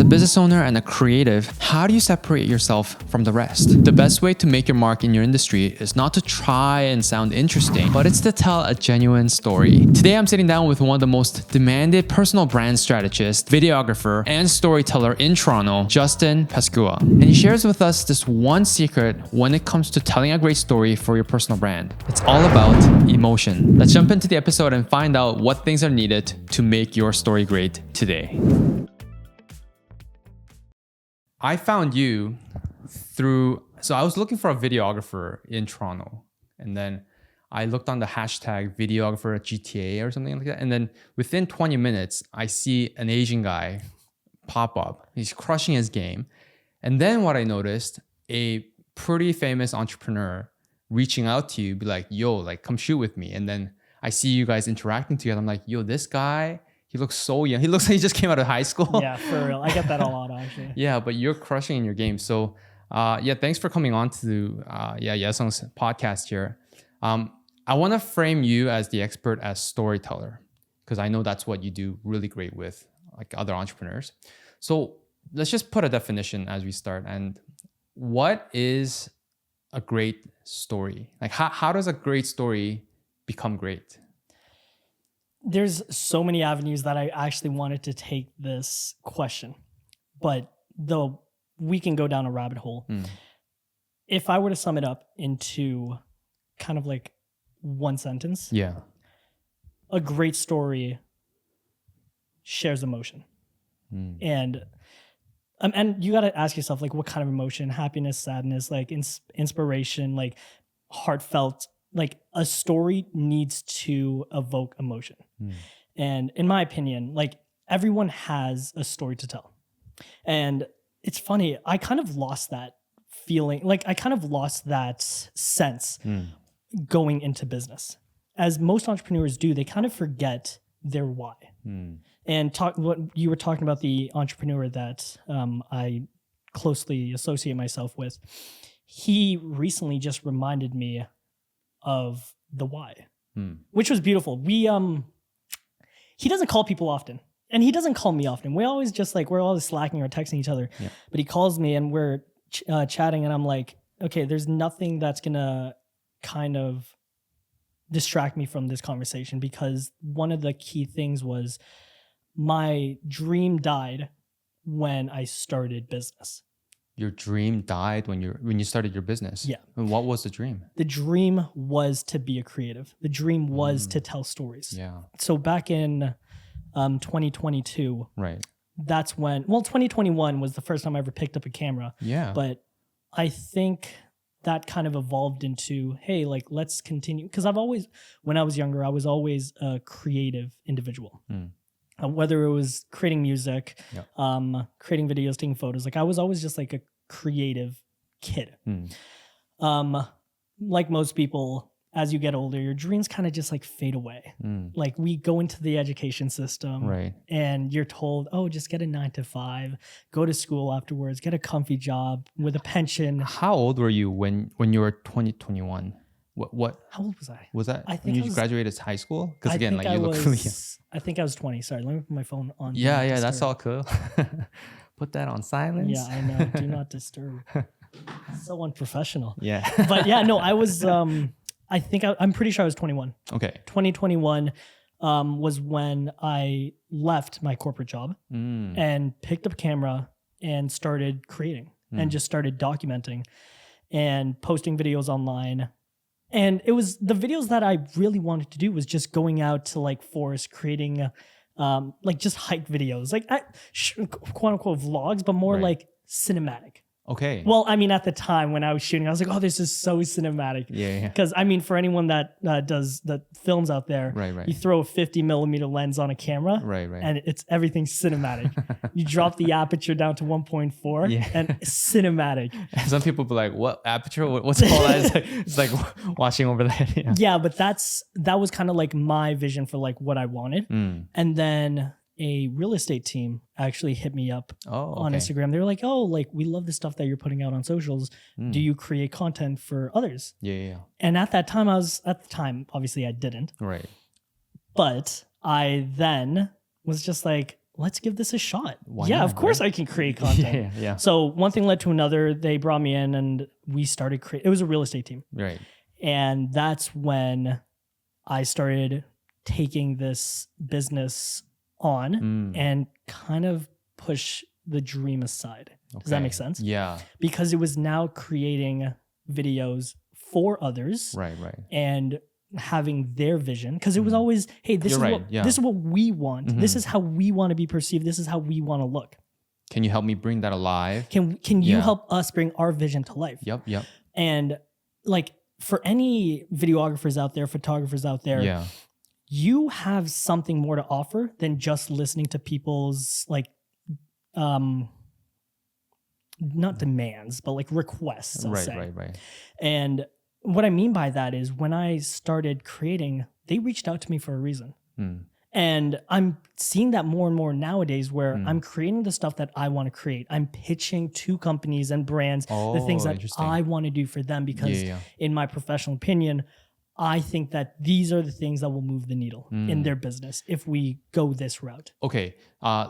business owner and a creative, how do you separate yourself from the rest? The best way to make your mark in your industry is not to try and sound interesting, but it's to tell a genuine story. Today, I'm sitting down with one of the most demanded personal brand strategists, videographer, and storyteller in Toronto, Justin Pascua. And he shares with us this one secret when it comes to telling a great story for your personal brand. It's all about emotion. Let's jump into the episode and find out what things are needed to make your story great today. I found you so I was looking for a videographer in Toronto, and then I looked on the hashtag videographer GTA or something like that. And then within 20 minutes, I see an Asian guy pop up. He's crushing his game. And then what I noticed, a pretty famous entrepreneur reaching out to you, be like, yo, like come shoot with me. And then I see you guys interacting together. I'm like, yo, this guy, he looks so young. He looks like he just came out of high school. Yeah, for real. I get that a lot, actually. Yeah, but you're crushing in your game. So thanks for coming on to Yesung's podcast here. I want to frame you as the expert as storyteller, because I know that's what you do really great with like other entrepreneurs. So let's just put a definition as we start. And what is a great story? Like how does a great story become great? There's so many avenues that I actually wanted to take this question, but though we can go down a rabbit hole. If I were to sum it up into kind of like one sentence, a great story shares emotion. And you got to ask yourself, like, what kind of emotion? Happiness, sadness, like inspiration, like heartfelt. Like a story needs to evoke emotion. And in my opinion, like everyone has a story to tell. And it's funny, I kind of lost that feeling. Like I kind of lost that sense going into business. As most entrepreneurs do, they kind of forget their why. And what you were talking about, the entrepreneur that I closely associate myself with, he recently just reminded me of the why, which was beautiful. He doesn't call people often, and he doesn't call me often. We're always slacking or texting each other, but he calls me and we're chatting, and I'm like, okay, there's nothing that's gonna kind of distract me from this conversation, because one of the key things was my dream died when I started business. Your dream died when you started your business. Yeah. And what was the dream? The dream was to be a creative. The dream was to tell stories. Yeah. So back in 2022, right. That's when, 2021 was the first time I ever picked up a camera. Yeah. But I think that kind of evolved into, hey, like, let's continue. Because when I was younger, I was always a creative individual. Whether it was creating music, creating videos, taking photos, like I was always just like a creative kid. Like most people, as you get older, your dreams kind of just like fade away. Like we go into the education system, right? And you're told, oh, just get a 9-to-5, go to school afterwards, get a comfy job with a pension. How old were you when you were 21? What? How old was I? Was that when you graduated high school? Because again, like you look really young. I think I was 20. Sorry, let me put my phone on. Yeah, that's all cool. Put that on silence. Yeah, I know. Do not disturb. So unprofessional. Yeah. But yeah, no, I was, I'm pretty sure I was 21. Okay. 2021 was when I left my corporate job and picked up a camera and started creating and just started documenting and posting videos online. And it was the videos that I really wanted to do was just going out to like forest, creating like just hike videos, like quote unquote vlogs, but more like cinematic. Okay. Well, I mean, at the time when I was shooting, I was like, oh, this is so cinematic. Yeah. Because I mean, for anyone that does the films out there, right. You throw a 50mm lens on a camera, right. And it's everything cinematic. You drop the aperture down to 1.4 and it's cinematic. And some people be like, what aperture? What's all that? It's like watching over there. Yeah, but that was kind of like my vision for like what I wanted. And then a real estate team actually hit me up on Instagram. They were like, oh, like we love the stuff that you're putting out on socials. Do you create content for others? Yeah. And at that time, obviously I didn't. Right. But I then was just like, let's give this a shot. Why yeah, not, of course right? I can create content. Yeah. So one thing led to another. They brought me in and we started creating. It was a real estate team. Right. And that's when I started taking this business on and kind of push the dream aside. Does that make sense? Yeah. Because it was now creating videos for others. Right. And having their vision. Because it was always, hey, this is what we want. This is how we want to be perceived. This is how we want to look. Can you help me bring that alive? Can you help us bring our vision to life? Yep. And like for any videographers out there, photographers out there, you have something more to offer than just listening to people's like not demands, but like requests. I'll say. Right. And what I mean by that is when I started creating, they reached out to me for a reason. And I'm seeing that more and more nowadays where I'm creating the stuff that I want to create. I'm pitching to companies and brands the things that I want to do for them because in my professional opinion, I think that these are the things that will move the needle in their business if we go this route. Okay,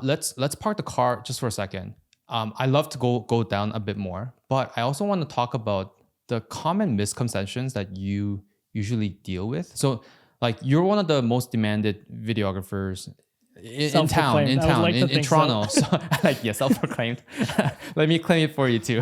let's park the car just for a second. I love to go down a bit more, but I also want to talk about the common misconceptions that you usually deal with. So like you're one of the most demanded videographers in town, in Toronto. So like, self-proclaimed. Let me claim it for you too.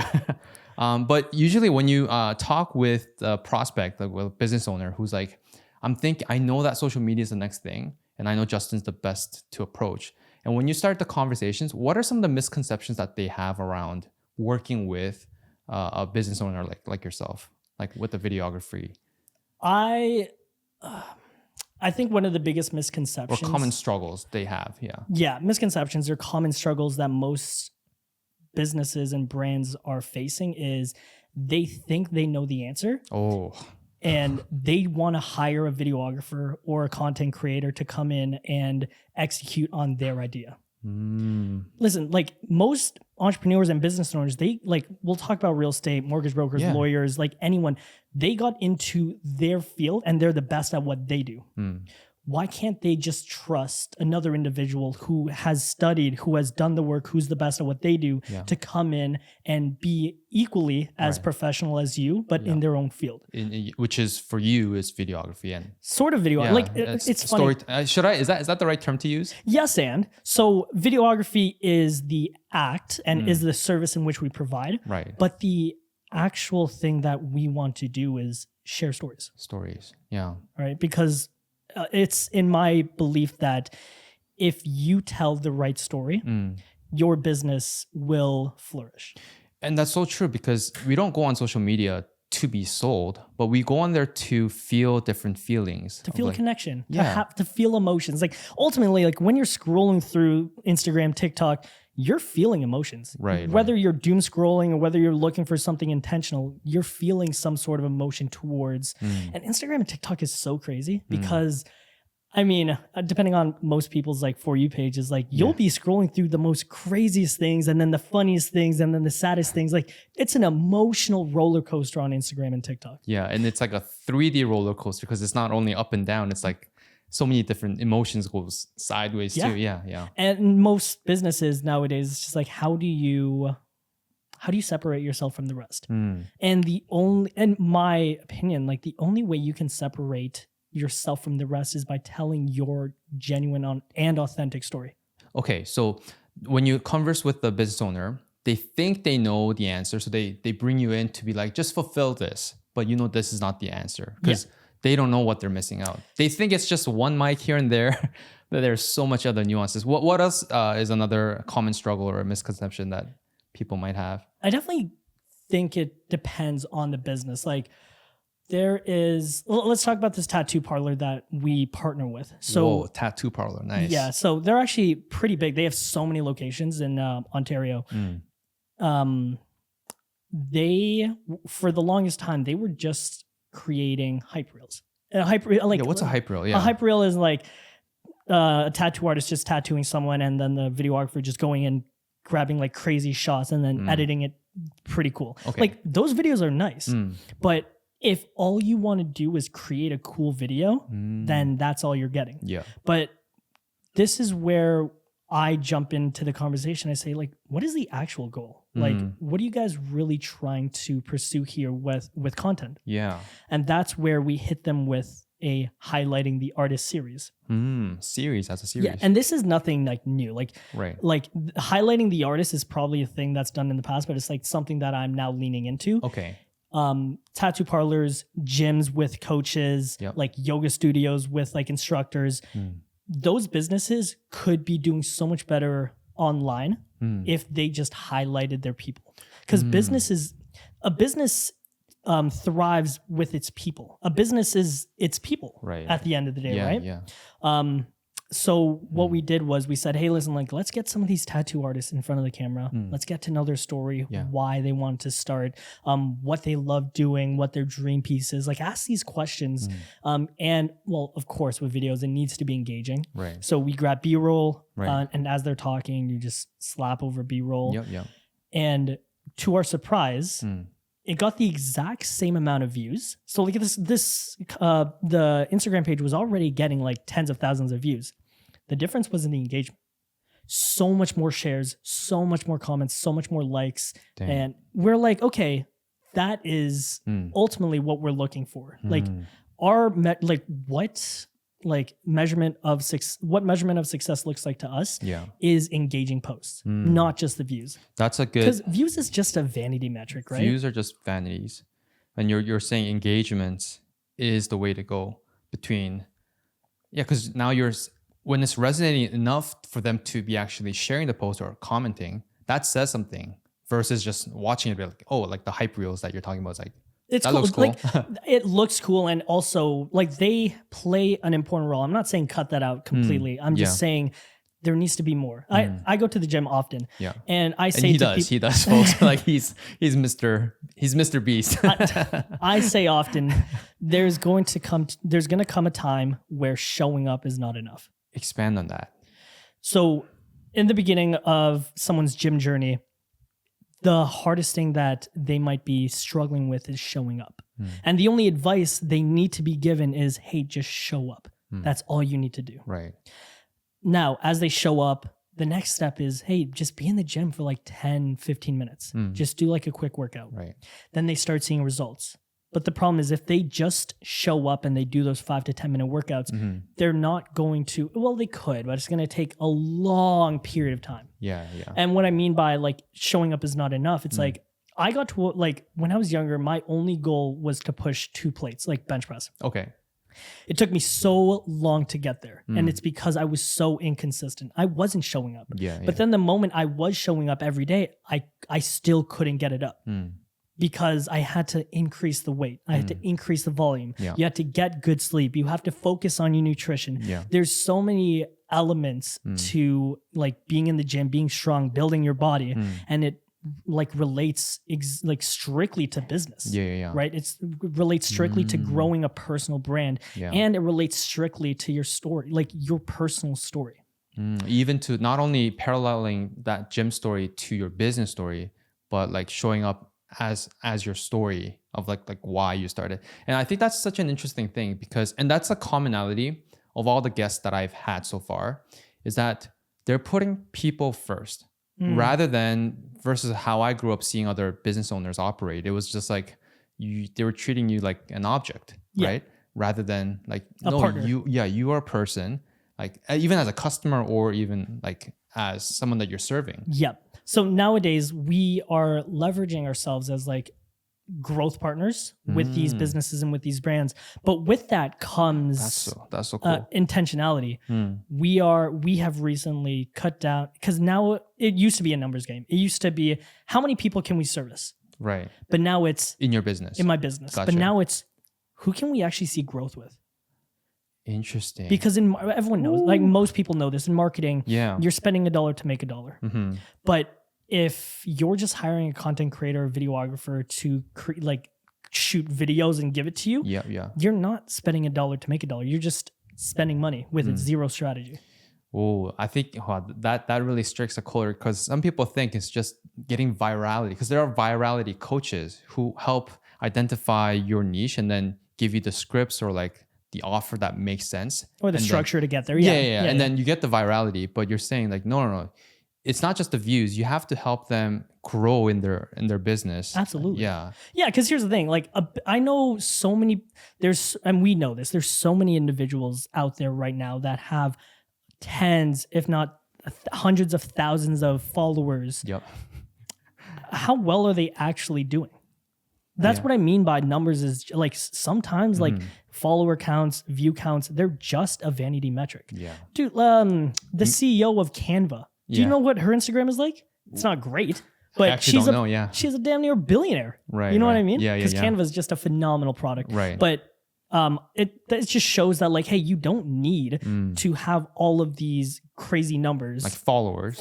But usually when you talk with a prospect, like with a business owner who's like, I know that social media is the next thing, and I know Justin's the best to approach. And when you start the conversations, what are some of the misconceptions that they have around working with a business owner like yourself, like with the videography? I think one of the biggest misconceptions or common struggles they have. Misconceptions or common struggles that most businesses and brands are facing is they think they know the answer. And they want to hire a videographer or a content creator to come in and execute on their idea. Listen, like most entrepreneurs and business owners, we'll talk about real estate, mortgage brokers, lawyers, like anyone, they got into their field and they're the best at what they do. Why can't they just trust another individual who has studied, who has done the work, who's the best at what they do to come in and be equally as professional as you, but in their own field? Which is for you is videography and sort of video. Like it's funny. Is that the right term to use? Yes, and so videography is the act and is the service in which we provide. Right. But the actual thing that we want to do is share stories. Right, because it's in my belief that if you tell the right story, your business will flourish. And that's so true because we don't go on social media to be sold, but we go on there to feel different feelings. To feel a connection, to feel emotions. Like ultimately, like when you're scrolling through Instagram, TikTok, you're feeling emotions. Right. Whether you're doom scrolling or whether you're looking for something intentional, you're feeling some sort of emotion towards. And Instagram and TikTok is so crazy because I mean, depending on most people's like For You pages, like you'll be scrolling through the most craziest things and then the funniest things and then the saddest things. Like it's an emotional roller coaster on Instagram and TikTok. Yeah. And it's like a 3D roller coaster because it's not only up and down, it's like so many different emotions goes sideways too. Yeah. And most businesses nowadays, it's just like, how do you separate yourself from the rest? And in my opinion, like the only way you can separate yourself from the rest is by telling your genuine and authentic story. Okay, so when you converse with the business owner, they think they know the answer, so they bring you in to be like, just fulfill this, but this is not the answer because they don't know what they're missing out. They think it's just one mic here and there, but there's so much other nuances. What else is another common struggle or a misconception that people might have? I definitely think it depends on the business. Like let's talk about this tattoo parlor that we partner with. So tattoo parlor, nice. Yeah, so they're actually pretty big. They have so many locations in Ontario. They, for the longest time, they were just creating hype reels. What's a hype reel? A hype reel is like a tattoo artist just tattooing someone and then the videographer just going and grabbing like crazy shots and then editing it pretty cool. Okay. Like those videos are nice, but if all you want to do is create a cool video, then that's all you're getting. Yeah. But this is where I jump into the conversation. I say, like, what is the actual goal? Like, what are you guys really trying to pursue here with content? Yeah. And that's where we hit them with a highlighting the artist series. Series as a series. Yeah, and this is nothing like new. Like, Right. like highlighting the artist is probably a thing that's done in the past, but it's like something that I'm now leaning into. Okay. Tattoo parlors, gyms with coaches, Yep. like yoga studios with like instructors. Those businesses could be doing so much better online if they just highlighted their people. Because a business thrives with its people. A business is its people Right. at the end of the day, right? Yeah. So what we did was we said, hey, listen, like, let's get some of these tattoo artists in front of the camera. Let's get to know their story, why they want to start, what they love doing, what their dream piece is. Like, ask these questions. And well, of course, with videos, it needs to be engaging. Right. So we grab B-roll, Right. and as they're talking, you just slap over B-roll. Yep. And to our surprise, it got the exact same amount of views. So look at this. The Instagram page was already getting like tens of thousands of views. The difference was in the engagement. So much more shares, so much more comments, so much more likes. Dang. And we're like, okay, that is ultimately what we're looking for. Like what measurement of success looks like to us is engaging posts, not just the views. That's a good, because views is just a vanity metric, right? views are just vanities. And you're saying engagement is the way to go between, because now when it's resonating enough for them to be actually sharing the post or commenting, that says something versus just watching it, be like, oh, like the hype reels that you're talking about is like, It's that cool. looks cool. Like, it looks cool, and also like they play an important role. I'm not saying cut that out completely. I'm just saying there needs to be more. I go to the gym often, and I say he does, folks. Like he's Mr. Beast. I say often, there's going to come a time where showing up is not enough. Expand on that. So, in the beginning of someone's gym journey, the hardest thing that they might be struggling with is showing up. And the only advice they need to be given is, hey, just show up. That's all you need to do. Right. Now, as they show up, the next step is, hey, just be in the gym for like 10, 15 minutes. Just do like a quick workout. Right. Then they start seeing results. But the problem is if they just show up and they do those 5 to 10 minute workouts, they're not going to, well, they could, but it's going to take a long period of time. Yeah. And what I mean by like showing up is not enough, it's like I got to like when I was younger, my only goal was to push 2 plates, like bench press. Okay. It took me so long to get there. And it's because I was so inconsistent. I wasn't showing up. But then the moment I was showing up every day, I still couldn't get it up. Because I had to increase the weight. I had to increase the volume. You had to get good sleep. You have to focus on your nutrition. There's so many elements to like being in the gym, being strong, building your body. And it like relates like strictly to business. Right? It relates strictly to growing a personal brand. And it relates strictly to your story, like your personal story. Even to not only paralleling that gym story to your business story, but like showing up as your story of like why you started. And I think that's such an interesting thing because, and that's a commonality of all the guests that I've had so far, is that they're putting people first rather than versus how I grew up seeing other business owners operate. It was just like they were treating you like an object, right? Rather than like, a partner. You are a person, like even as a customer or even like as someone that you're serving. So nowadays we are leveraging ourselves as like growth partners with these businesses and with these brands. But with that comes that's so cool. Intentionality. We have recently cut down, because now it used to be a numbers game. It used to be how many people can we service? Right. But now it's in your business. In my business. Gotcha. But now it's who can we actually see growth with? Interesting. Because everyone knows, like most people know this in marketing, you're spending $1 to make $1. But if you're just hiring a content creator or videographer to like shoot videos and give it to you, you're not spending $1 to make $1. You're just spending money with zero strategy. Oh, I think that really strikes a chord, because some people think it's just getting virality, because there are virality coaches who help identify your niche and then give you the scripts or like the offer that makes sense or the and structure to get there. yeah. And then you get the virality, but you're saying like, no. It's not just the views. You have to help them grow in their business. Absolutely. Yeah. Yeah, because here's the thing. Like, I know so many. And we know this. There's so many individuals out there right now that have tens, if not hundreds of thousands of followers. Yep. How well are they actually doing? That's what I mean by numbers. Is like sometimes like follower counts, view counts, they're just a vanity metric. Yeah. Dude, the CEO of Canva. Do you know what her Instagram is like? It's not great, but she's a damn near billionaire. Right. You know what I mean? Yeah. Because Canva is just a phenomenal product. Right. But it just shows that like, hey, you don't need to have all of these crazy numbers, like followers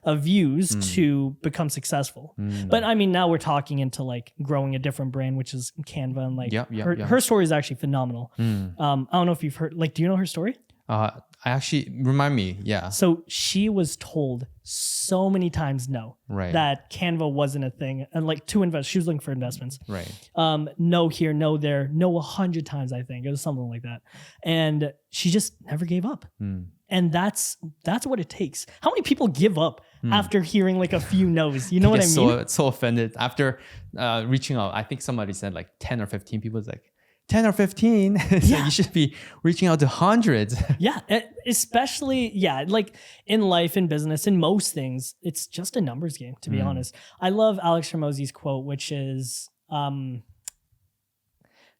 of views to become successful. But I mean, now we're talking into like growing a different brand, which is Canva, and like her story is actually phenomenal. I don't know if you've heard, like, do you know her story? I actually remind me. Yeah. So she was told so many times no, that Canva wasn't a thing, and like to invest, she was looking for investments. Right. No here, no there, no 100 times. I think it was something like that, and she just never gave up. And that's what it takes. How many people give up after hearing like a few no's? You know what I mean? So offended after reaching out. I think somebody said like 10 or 15 people. It's like 10 or 15. So you should be reaching out to hundreds. Yeah, especially like in life, in business, in most things, it's just a numbers game, to be honest. I love Alex Hormozi's quote, which is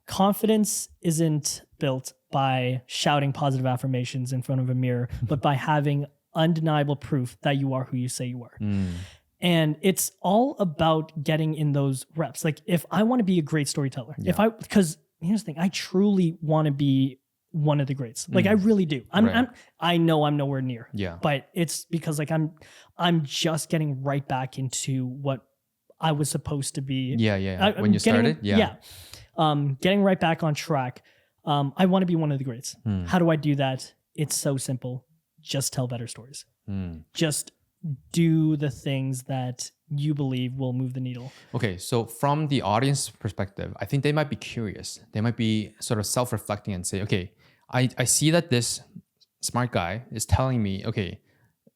confidence isn't built by shouting positive affirmations in front of a mirror, but by having undeniable proof that you are who you say you are. And it's all about getting in those reps. Like if I want to be a great storyteller, because here's the thing, I truly want to be one of the greats. Like I really do. I know I'm nowhere near. Yeah. But it's because like I'm just getting right back into what I was supposed to be. Yeah. When you started? Yeah. Getting right back on track. I want to be one of the greats. How do I do that? It's so simple. Just tell better stories. Just do the things that you believe will move the needle. Okay, so from the audience perspective, I think they might be curious. They might be sort of self-reflecting and say, okay, I see that this smart guy is telling me, okay,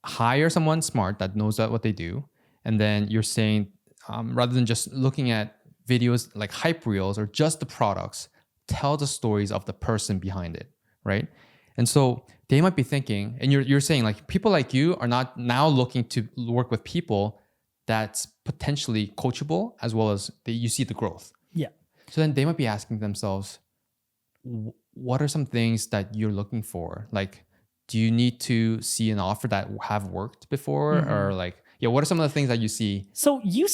hire someone smart that knows what they do. And then you're saying, rather than just looking at videos like hype reels or just the products, tell the stories of the person behind it, right? And so they might be thinking, and you're saying like people like you are not now looking to work with people that's potentially coachable as well as you see the growth. Yeah. So then they might be asking themselves, what are some things that you're looking for? Like, do you need to see an offer that have worked before? Or like, what are some of the things that you see? So you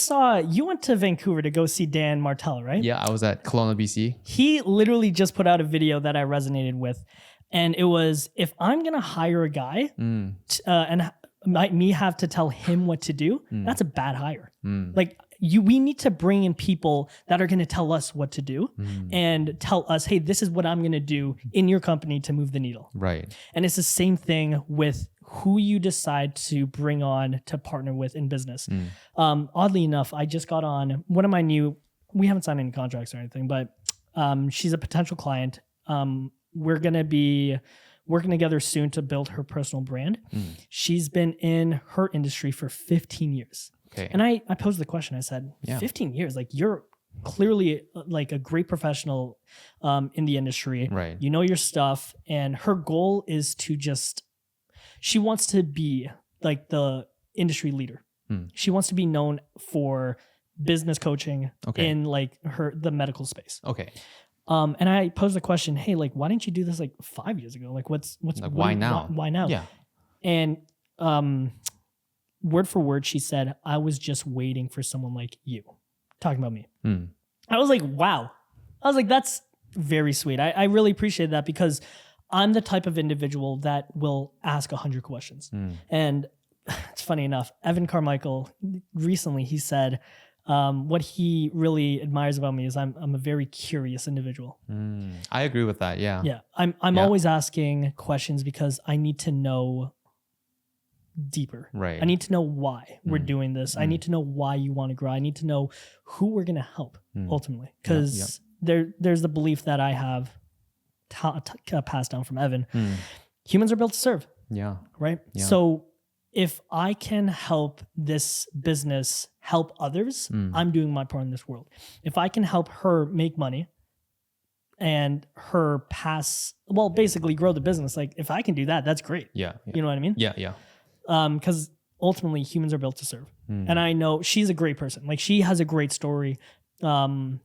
went to Vancouver to go see Dan Martell, right? Yeah, I was at Kelowna, BC. He literally just put out a video that I resonated with. And it was, if I'm going to hire a guy and me have to tell him what to do, that's a bad hire. Like we need to bring in people that are going to tell us what to do and tell us, hey, this is what I'm going to do in your company to move the needle. Right. And it's the same thing with who you decide to bring on to partner with in business. Oddly enough, I just got on one of my we haven't signed any contracts or anything, but she's a potential client. We're going to be working together soon to build her personal brand. She's been in her industry for 15 years. Okay. And I posed the question, I said, 15 years, like you're clearly like a great professional in the industry. Right. You know your stuff. And her goal is to she wants to be like the industry leader. She wants to be known for business coaching in like the medical space. Okay. And I posed the question, hey, like, why didn't you do this like 5 years ago? Like, why now? Why now? Yeah. And word for word, she said, I was just waiting for someone like you, talking about me. I was like, wow. I was like, that's very sweet. I really appreciate that because I'm the type of individual that will ask 100 questions. And it's funny enough, Evan Carmichael, recently he said, what he really admires about me is I'm a very curious individual. I agree with that. Yeah. Yeah. I'm always asking questions because I need to know deeper. Right. I need to know why we're doing this. I need to know why you want to grow. I need to know who we're going to help ultimately. Because there's the belief that I have passed down from Evan. Humans are built to serve. Yeah. Right. Yeah. So if I can help this business help others, I'm doing my part in this world. If I can help her make money and her basically grow the business, like if I can do that, that's great. Yeah. You know what I mean? Yeah. Yeah. Because ultimately humans are built to serve. And I know she's a great person. Like she has a great story. And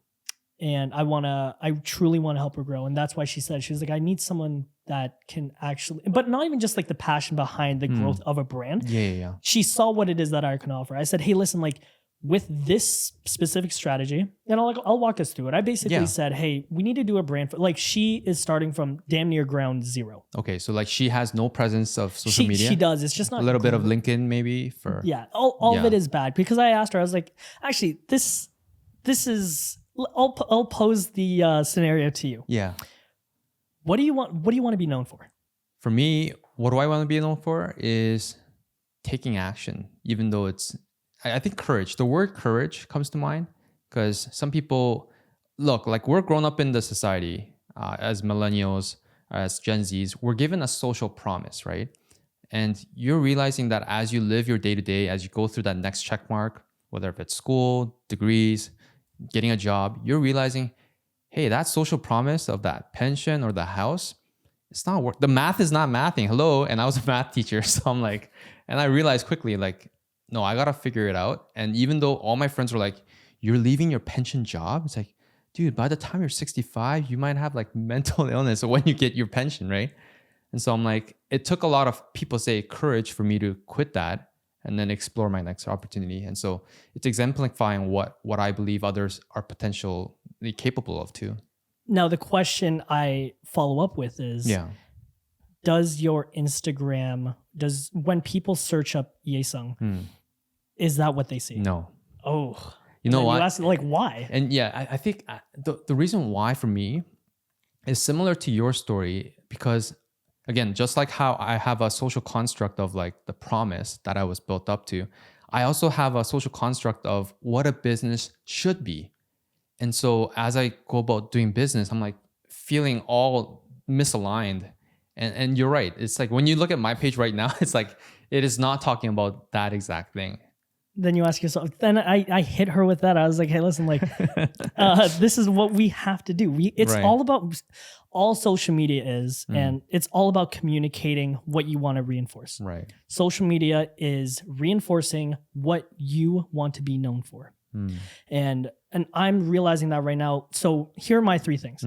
I truly want to help her grow. And that's why she said, she was like, I need someone that can actually, but not even just like the passion behind the growth of a brand. Yeah. She saw what it is that I can offer. I said, hey, listen, like with this specific strategy, and I'll walk us through it. I basically said, hey, we need to do a brand for, like she is starting from damn near ground zero. Okay. So like she has no presence of social media. She does. It's just not a little bit of LinkedIn maybe for. Yeah. All of it is bad because I asked her, I was like, actually, this is, I'll pose the scenario to you. Yeah. What do you want to be known for? For me, what do I want to be known for is taking action, even though I think courage. The word courage comes to mind because some people, look, like we're grown up in the society as millennials, as Gen Zs, we're given a social promise, right? And you're realizing that as you live your day to day, as you go through that next check mark, whether if it's school, degrees, getting a job, you're realizing, hey, that social promise of that pension or the house, it's not work. The math is not mathing. Hello. And I was a math teacher. So I'm like, and I realized quickly, like, no, I got to figure it out. And even though all my friends were like, you're leaving your pension job. It's like, dude, by the time you're 65, you might have like mental illness when you get your pension, right? And so I'm like, it took a lot of people say courage for me to quit that and then explore my next opportunity. And so it's exemplifying what I believe others are potentially capable of too. Now, the question I follow up with is, does your Instagram, when people search up Yesung, is that what they see? No. Oh. You know what? You ask, like, why? And yeah, I think the reason why for me is similar to your story because, again, just like how I have a social construct of like the promise that I was built up to, I also have a social construct of what a business should be. And so as I go about doing business, I'm like feeling all misaligned. And you're right. It's like when you look at my page right now, it's like it is not talking about that exact thing. Then you ask yourself, then I hit her with that. I was like, hey, listen, like this is what we have to do. It's all about, all social media is, and it's all about communicating what you want to reinforce. Right. Social media is reinforcing what you want to be known for. And I'm realizing that right now. So here are my three things.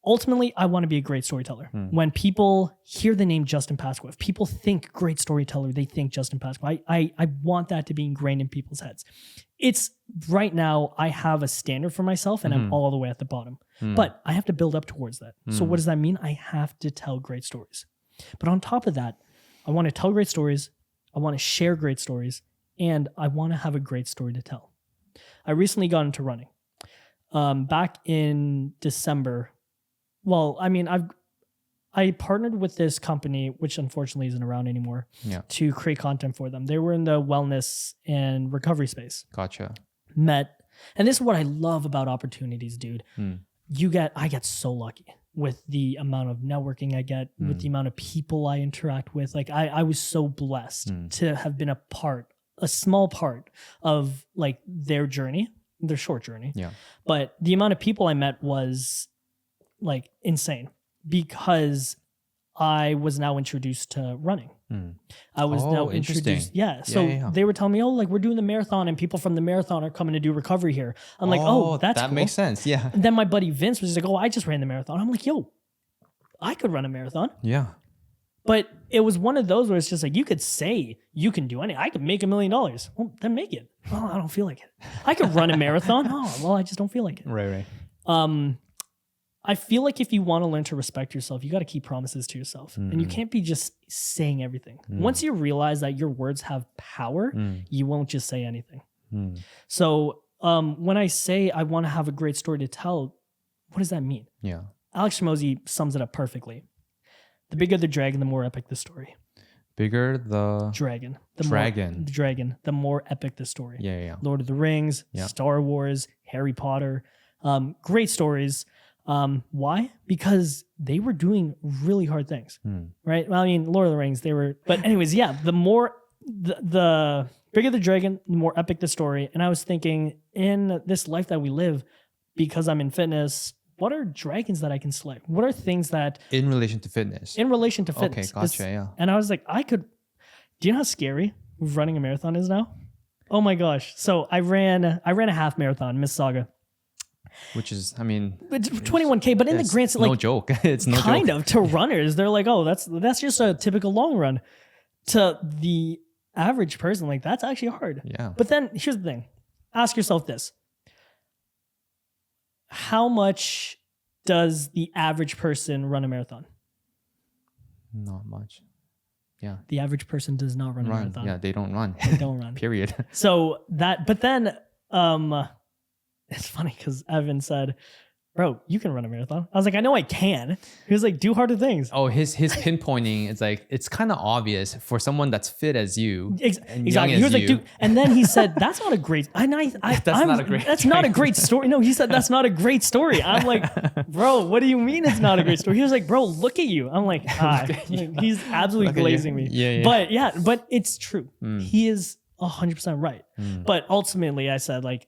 Ultimately, I want to be a great storyteller. When people hear the name Justin Pascua, if people think great storyteller, they think Justin Pascua. I want that to be ingrained in people's heads. It's right now, I have a standard for myself and I'm all the way at the bottom, but I have to build up towards that. So what does that mean? I have to tell great stories. But on top of that, I want to tell great stories. I want to share great stories, and I want to have a great story to tell. I recently got into running. Back in December, I partnered with this company, which unfortunately isn't around anymore, to create content for them. They were in the wellness and recovery space. Gotcha. And this is what I love about opportunities, dude. I get so lucky with the amount of networking I get, with the amount of people I interact with. Like I was so blessed to have been a small part of like their journey. Their short journey. Yeah. But the amount of people I met was like insane because I was now introduced to running. I was now introduced. Yeah. So they were telling me, oh, like we're doing the marathon and people from the marathon are coming to do recovery here. I'm like, oh, that's that cool. Makes sense. Yeah. And then my buddy Vince was just like, oh, I just ran the marathon. I'm like, yo, I could run a marathon. Yeah. But it was one of those where it's just like, you could say you can do anything. I could make $1 million. Well, then make it. Well, I don't feel like it. I could run a marathon. Oh, well, I just don't feel like it. Right. I feel like if you want to learn to respect yourself, you got to keep promises to yourself. And you can't be just saying everything. Once you realize that your words have power, you won't just say anything. So when I say I want to have a great story to tell, what does that mean? Yeah. Alex Shimozy sums it up perfectly. The bigger the dragon, the more epic the story. Bigger the dragon. The more epic the story. Yeah. Lord of the Rings, Star Wars, Harry Potter. Great stories. Why? Because they were doing really hard things, right? Well, I mean, Lord of the Rings, they were, but anyways, yeah, the bigger the dragon, the more epic the story. And I was thinking, in this life that we live, because I'm in fitness, what are dragons that I can slay? What are things that in relation to fitness? Okay, gotcha. Yeah. And I was like, do you know how scary running a marathon is now? Oh my gosh. So I ran a half marathon, Mississauga. Which is, I mean, 21K, but in the grand, no joke. It's no kind joke. of to runners. They're like, oh, that's just a typical long run. To the average person, like, that's actually hard. Yeah. But then here's the thing. Ask yourself this. How much does the average person run a marathon? Not much. Yeah. The average person does not run a marathon. Yeah, they don't run. They don't run. Period. So but then it's funny because Evan said, bro, you can run a marathon. I was like, I know I can. He was like, do harder things. Oh, his pinpointing is like, it's kind of obvious for someone that's fit as you. Exactly. He was like, dude, and then he said, that's not a great, that's not a great story. No, he said, that's not a great story. I'm like, bro, what do you mean it's not a great story? He was like, bro, look at you. I'm like, he's absolutely glazing me. Yeah. But it's true. He is 100% right. But ultimately I said, like,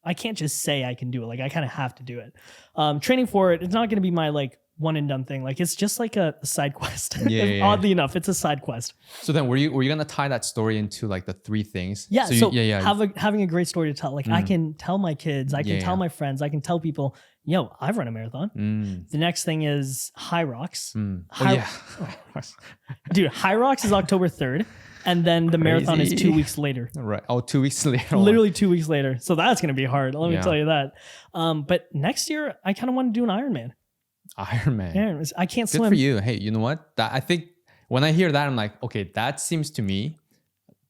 I can't just say I can do it. Like, I kind of have to do it. Training for it, it's not going to be my like one and done thing. Like, it's just like a side quest. Oddly enough, it's a side quest. So then were you going to tie that story into like the three things? Yeah. So having a great story to tell. Like, I can tell my kids, I can tell my friends, I can tell people, yo, I've run a marathon. The next thing is High Rocks. Dude, High Rocks is October 3rd. And then the marathon is 2 weeks later. Right. Oh, 2 weeks later. Literally 2 weeks later. So that's going to be hard. Let me tell you that. But next year, I kind of want to do an Ironman. Ironman. I can't swim. Good for you. Hey, you know what? I think when I hear that, I'm like, okay, that seems to me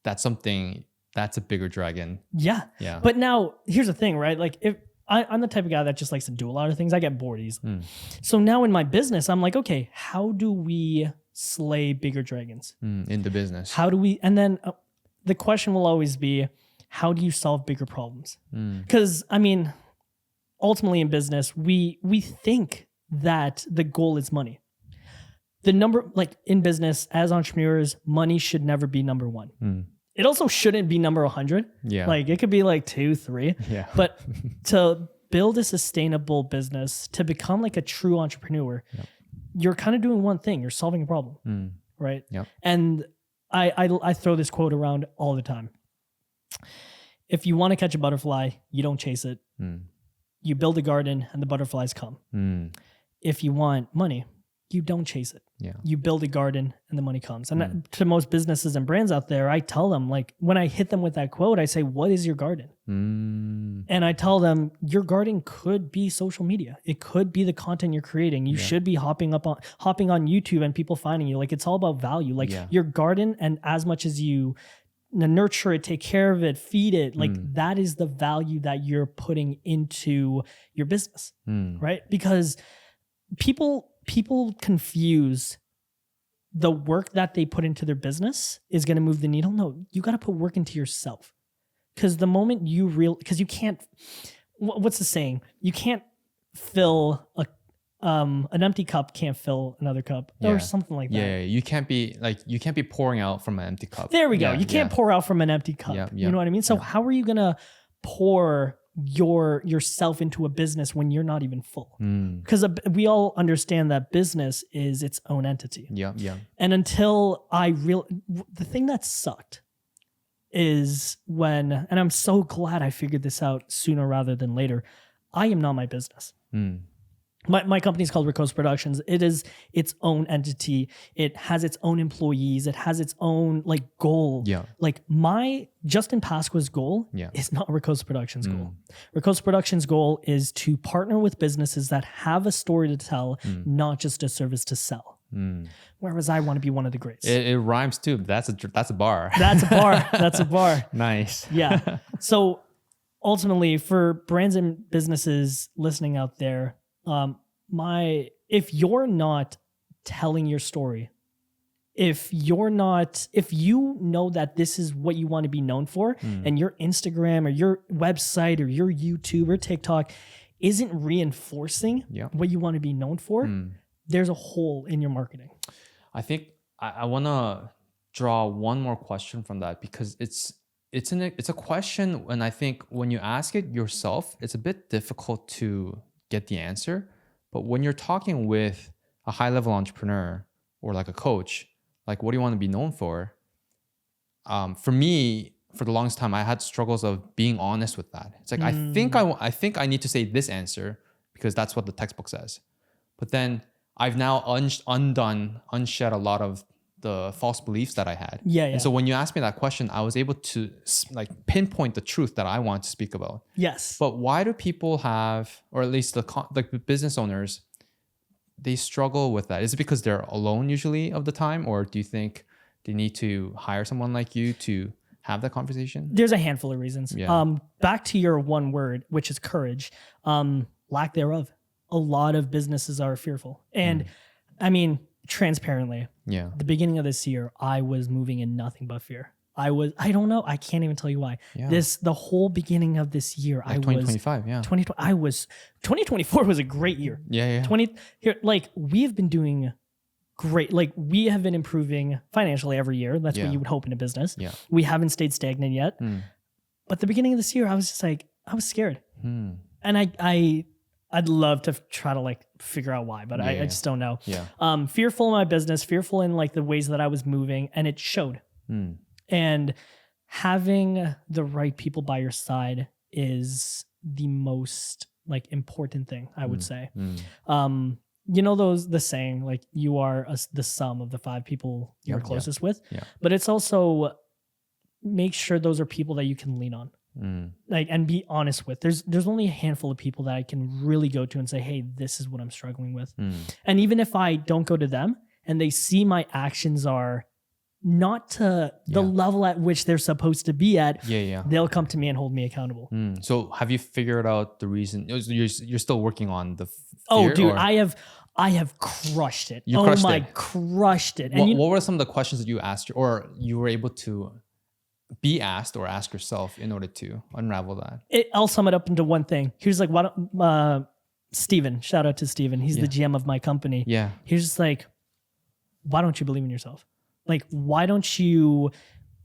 that's a bigger dragon. Yeah. But now, here's the thing, right? Like, if I'm the type of guy that just likes to do a lot of things, I get bored easily. So now in my business, I'm like, okay, how do we slay bigger dragons in the business? How do we, and then the question will always be, how do you solve bigger problems? Because I mean, ultimately in business, we think that the goal is money. The number, like in business, as entrepreneurs, money should never be number one. It also shouldn't be number 100. Yeah. Like it could be like 2, 3. Yeah. But to build a sustainable business, to become like a true entrepreneur, you're kind of doing one thing. You're solving a problem, right? Yep. And I throw this quote around all the time. If you want to catch a butterfly, you don't chase it. You build a garden and the butterflies come. If you want money, you don't chase it. Yeah. You build a garden and the money comes. And to most businesses and brands out there, I tell them, like, when I hit them with that quote, I say, what is your garden? And I tell them, your garden could be social media. It could be the content you're creating. You should be hopping on YouTube and people finding you. Like, it's all about value. Like your garden, and as much as you nurture it, take care of it, feed it, like that is the value that you're putting into your business, right? Because people confuse the work that they put into their business is going to move the needle. No, you got to put work into yourself. Because the moment because you can't, what's the saying? You can't fill an empty cup can't fill another cup or something like that. Yeah, you can't be pouring out from an empty cup. There we go. You can't pour out from an empty cup. You know what I mean? So how are you going to pour yourself into a business when you're not even full? Because we all understand that business is its own entity. Yeah. And until the thing that sucked is and I'm so glad I figured this out sooner rather than later, I am not my business. My company is called Rico's Productions. It is its own entity. It has its own employees. It has its own like goal. Yeah. Like my Justin Pascua's goal is not Rico's Productions' goal. Rico's Productions' goal is to partner with businesses that have a story to tell, not just a service to sell. Whereas I want to be one of the greats. It rhymes too. That's a bar. That's a bar. That's a bar. Nice. Yeah. So ultimately, for brands and businesses listening out there, if you're not telling your story, if you know that this is what you want to be known for, and your Instagram or your website or your YouTube or TikTok isn't reinforcing what you want to be known for, there's a hole in your marketing. I think I want to draw one more question from that, because it's a question, and I think when you ask it yourself, it's a bit difficult to get the answer. But when you're talking with a high-level entrepreneur or like a coach, like, what do you want to be known for? For me, for the longest time, I had struggles of being honest with that. It's like, I think I need to say this answer because that's what the textbook says. But then I've now unshed a lot of the false beliefs that I had. And so when you asked me that question, I was able to like pinpoint the truth that I want to speak about. Yes. But why do people have, or at least the business owners, they struggle with that? Is it because they're alone usually of the time, or do you think they need to hire someone like you to have that conversation? There's a handful of reasons. Back to your one word, which is courage, lack thereof. A lot of businesses are fearful. And I mean, transparently, the beginning of this year, I was moving in nothing but fear. I don't know. I can't even tell you why. The whole beginning of this year, like 2025, 2024 was a great year. We have been doing great. Like, we have been improving financially every year. That's what you would hope in a business. We haven't stayed stagnant yet. But the beginning of this year, I was just like, I was scared. And I'd love to try to like figure out why, but I just don't know. Fearful in my business, fearful in like the ways that I was moving, and it showed. And having the right people by your side is the most like important thing, I would say. You know, the saying, like, you are the sum of the 5 people you're closest with, but it's also make sure those are people that you can lean on. Like, and be honest with. There's only a handful of people that I can really go to and say, hey, this is what I'm struggling with. And even if I don't go to them and they see my actions are not to the level at which they're supposed to be at, they'll come to me and hold me accountable. So have you figured out the reason? You're still working on the fear? Oh, dude, I have crushed it. Crushed it. And what were some of the questions that you asked, or you were able to be asked or ask yourself in order to unravel that? I'll sum it up into one thing. Here's like, Steven, shout out to Steven. He's the GM of my company. He's just like, why don't you believe in yourself? Like, why don't you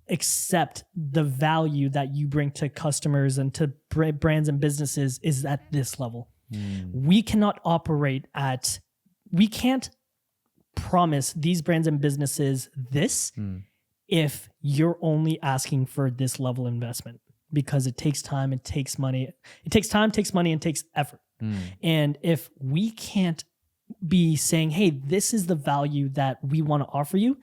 accept the value that you bring to customers and to brands and businesses is at this level? We cannot we can't promise these brands and businesses this if you're only asking for this level of investment, because it takes time, it takes money. It takes time, takes money, and takes effort. And if we can't be saying, hey, this is the value that we want to offer you,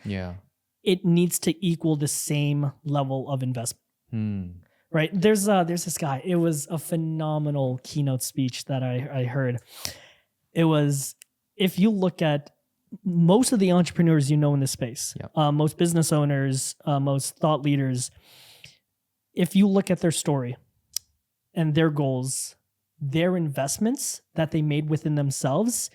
it needs to equal the same level of investment. Right? There's this guy. It was a phenomenal keynote speech that I heard. It was, if you look at most of the entrepreneurs you know in this space, most business owners, most thought leaders, if you look at their story and their goals, their investments that they made within themselves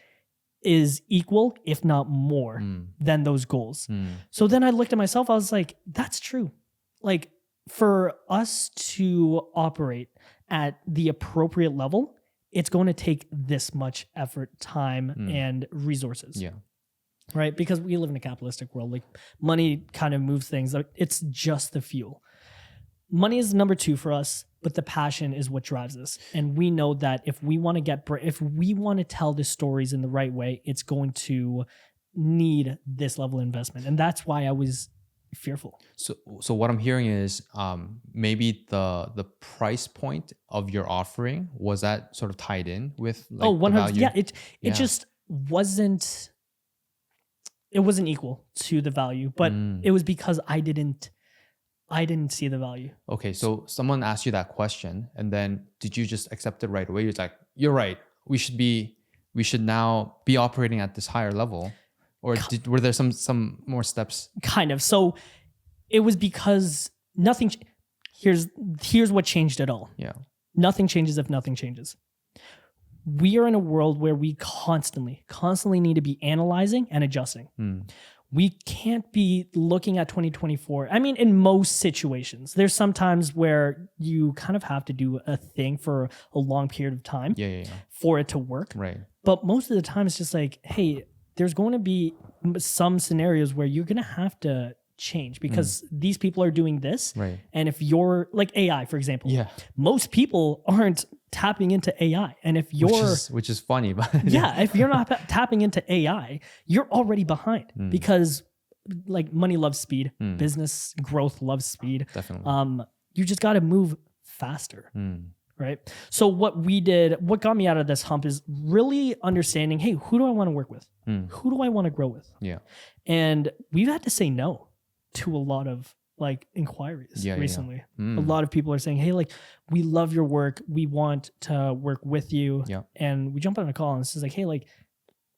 is equal, if not more, than those goals. So then I looked at myself, I was like, that's true. Like, for us to operate at the appropriate level, it's going to take this much effort, time, and resources. Right? Because we live in a capitalistic world. Like, money kind of moves things. It's just the fuel. Money is number 2 for us, but the passion is what drives us. And we know that if we want to tell the stories in the right way, it's going to need this level of investment. And that's why I was fearful. So what I'm hearing is maybe the price point of your offering, was that sort of tied in with like 100%. the value? It just wasn't. It wasn't equal to the value, but it was because I didn't see the value. Okay, so someone asked you that question, and then did you just accept it right away? You're like, you're right. We should now be operating at this higher level, or were there some more steps? Kind of. So it was because nothing. Here's what changed it all. Nothing changes if nothing changes. We are in a world where we constantly need to be analyzing and adjusting. we can't be looking at 2024. I mean, in most situations, there's some times where you kind of have to do a thing for a long period of time for it to work. Right. But most of the time, it's just like, hey, there's going to be some scenarios where you're going to have to change because these people are doing this. Right. And if you're like AI, for example, most people aren't tapping into AI. And if you're, which is funny, but if you're not tapping into AI, you're already behind because like money loves speed, business growth loves speed. Definitely. You just got to move faster. Right. So what got me out of this hump is really understanding, hey, who do I want to work with? Who do I want to grow with? Yeah. And we've had to say no to a lot of like inquiries recently. A lot of people are saying, hey, like, we love your work. We want to work with you. Yeah. And we jump on a call and it's just like, hey, like,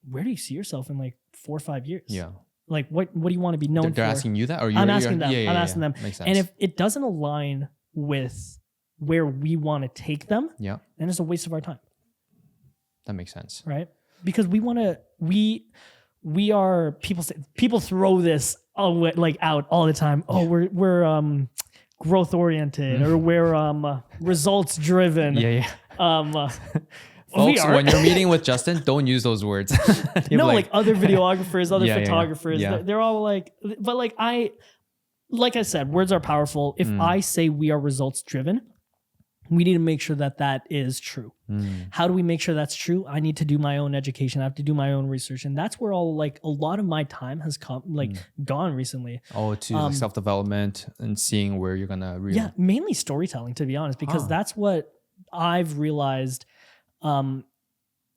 where do you see yourself in like 4 or 5 years? Yeah. Like, what do you want to be known for? They're asking you that? Or I'm asking them. I'm asking them. Makes sense. And if it doesn't align with where we want to take them, then it's a waste of our time. That makes sense. Right? Because we are people throw this like out all the time. Oh, we're growth oriented or we're results driven. Folks, when you're meeting with Justin, don't use those words. No, like other videographers, other photographers, they're all like, but like I said, words are powerful. If I say we are results driven, we need to make sure that is true. How do we make sure that's true? I need to do my own education. I have to do my own research. And that's where all like a lot of my time has gone recently. Oh, to like self-development and seeing where you're going to really... Yeah, mainly storytelling, to be honest, because that's what I've realized. And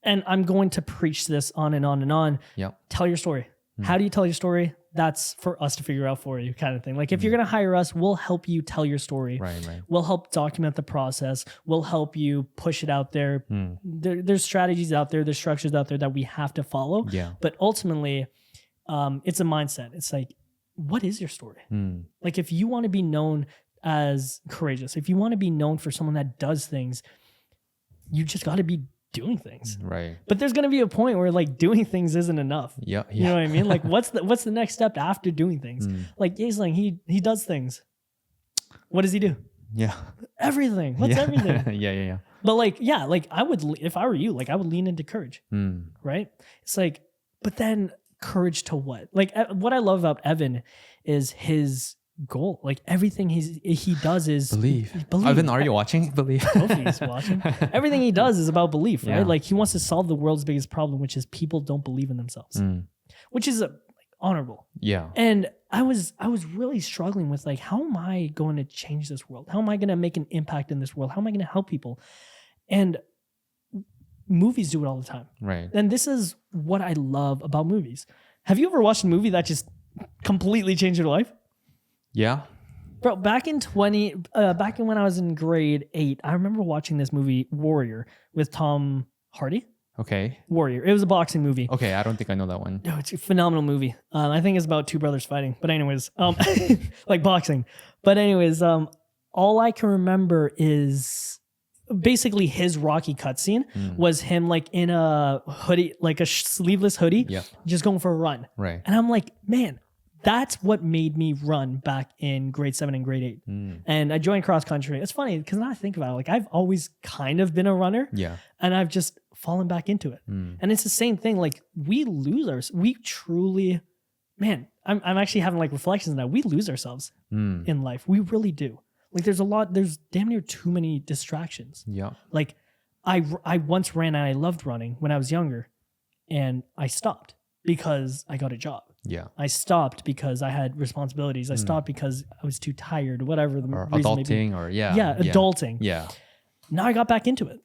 I'm going to preach this on and on and on. Yeah. Tell your story. How do you tell your story? That's for us to figure out for you, kind of thing. Like if you're going to hire us, we'll help you tell your story. Right. We'll help document the process. We'll help you push it out there. There's strategies out there. There's structures out there that we have to follow. Yeah. But ultimately, it's a mindset. It's like, what is your story? Like if you want to be known as courageous, if you want to be known for someone that does things, you just got to be doing things. Right. But there's going to be a point where like doing things isn't enough. Yeah. You know what I mean? Like what's the next step after doing things? Like Yesung, he does things. What does he do? Yeah. Everything. What's everything? Yeah. But like I would, if I were you, like I would lean into courage. Right? It's like, but then courage to what? Like what I love about Evan is his goal. Like everything he does is believe. Evan, are you watching? Believe. Hopefully he's watching. Everything he does is about belief, right? Like he wants to solve the world's biggest problem, which is people don't believe in themselves, which is honorable. Yeah. And I was really struggling with like, how am I going to change this world? How am I going to make an impact in this world? How am I going to help people? And movies do it all the time. Right. And this is what I love about movies. Have you ever watched a movie that just completely changed your life? Yeah. Bro, back in when I was in grade 8, I remember watching this movie Warrior with Tom Hardy. Okay. Warrior. It was a boxing movie. Okay, I don't think I know that one. No, it's a phenomenal movie. I think it's about two brothers fighting. But anyways, like boxing. But anyways, all I can remember is basically his Rocky cutscene was him like in a hoodie, like a sleeveless hoodie, just going for a run. Right. And I'm like, man, that's what made me run back in grade 7 and grade 8. And I joined cross country. It's funny because now I think about it, like I've always kind of been a runner. Yeah. And I've just fallen back into it. And it's the same thing. Like we truly, man, I'm actually having like reflections now. We lose ourselves in life. We really do. Like there's damn near too many distractions. Yeah. Like I once ran and I loved running when I was younger and I stopped because I got a job. Yeah. I stopped because I had responsibilities. I stopped because I was too tired, whatever the or reason adulting may be. or Adulting. Yeah. Now I got back into it.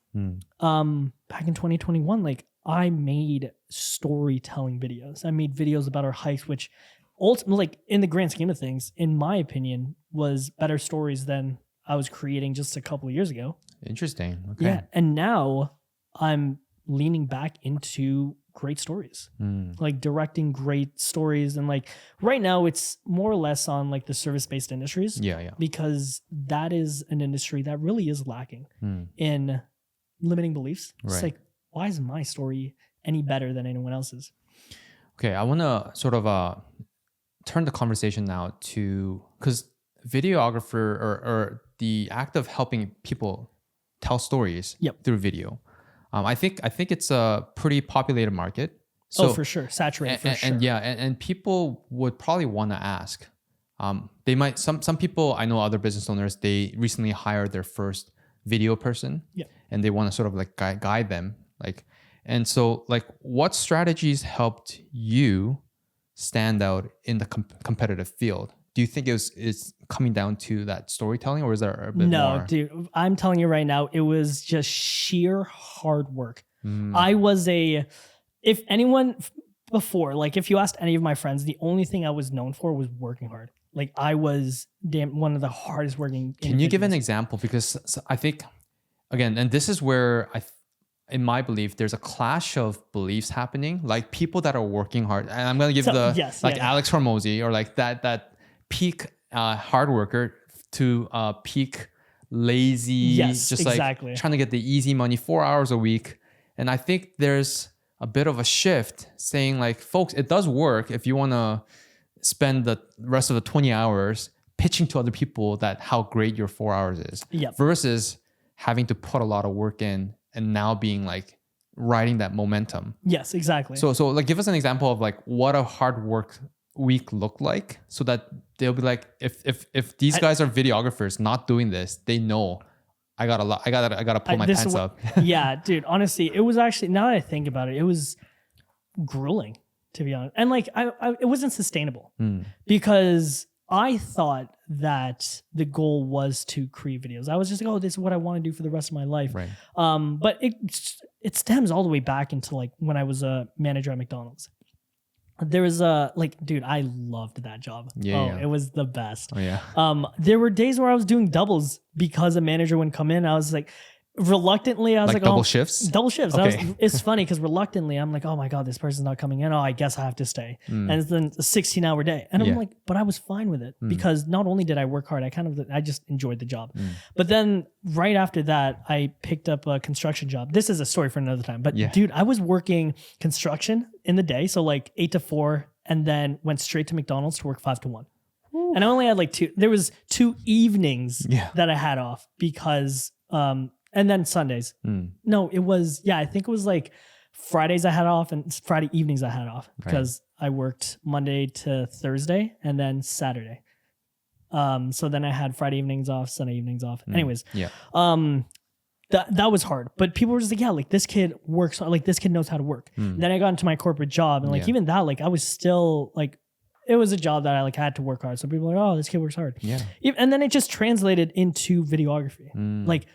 Back in 2021, like I made storytelling videos. I made videos about our hikes, which ultimately, like in the grand scheme of things, in my opinion, was better stories than I was creating just a couple of years ago. Interesting. Okay. Yeah. And now I'm leaning back into great stories, like directing great stories. And like right now it's more or less on like the service-based industries. Yeah. Because that is an industry that really is lacking in limiting beliefs. It's like, why is my story any better than anyone else's? Okay. I want to sort of turn the conversation now to, because videographer or the act of helping people tell stories through video. I think it's a pretty populated market. So, for sure. Saturated for sure. And people would probably want to ask. They might, some people, I know other business owners, they recently hired their first video person and they want to sort of like guide them. And so what strategies helped you stand out in the competitive field? Do you think it's coming down to that storytelling, or is there a bit more? No, dude, I'm telling you right now, it was just sheer hard work. I was if anyone before, like if you asked any of my friends, the only thing I was known for was working hard. Like I was one of the hardest working. Can you give an example? Because I think, again, and this is where in my belief, there's a clash of beliefs happening. Like people that are working hard, and I'm gonna give Alex Hormozy, or like that peak hard worker to peak lazy, like trying to get the easy money, 4 hours a week. And I think there's a bit of a shift saying like, folks, it does work if you want to spend the rest of the 20 hours pitching to other people that how great your 4 hours is versus having to put a lot of work in and now being like riding that momentum. Yes, exactly. So like give us an example of like what a hard work week looked like, so that they'll be like, if these guys are videographers not doing this, they know I gotta pull my pants up. Yeah, dude. Honestly, it was actually, now that I think about it was grueling, to be honest. And like it wasn't sustainable because I thought that the goal was to create videos. I was just like, oh, this is what I want to do for the rest of my life. Right. But it stems all the way back into like when I was a manager at McDonald's. There was dude, I loved that job. It was the best. There were days where I was doing doubles because a manager wouldn't come in. I was like, reluctantly, I was like double shifts? Double shifts. Okay. It's funny because reluctantly, I'm like, oh my God, this person's not coming in. Oh, I guess I have to stay. And it's then a 16-hour day. And I'm like, but I was fine with it because not only did I work hard, I just enjoyed the job. But then right after that, I picked up a construction job. This is a story for another time. But dude, I was working construction in the day. So like 8 to 4, and then went straight to McDonald's to work 5 to 1. And I only had like there was 2 evenings that I had off because, and then Sundays. No, it was, I think it was like Fridays I had off and Friday evenings I had off because I worked Monday to Thursday and then Saturday. So then I had Friday evenings off, Sunday evenings off. Anyways, that was hard. But people were just like, like this kid works, like this kid knows how to work. Then I got into my corporate job and like even that, like I was still like, it was a job that I like had to work hard. So people were like, oh, this kid works hard. And then it just translated into videography. Like,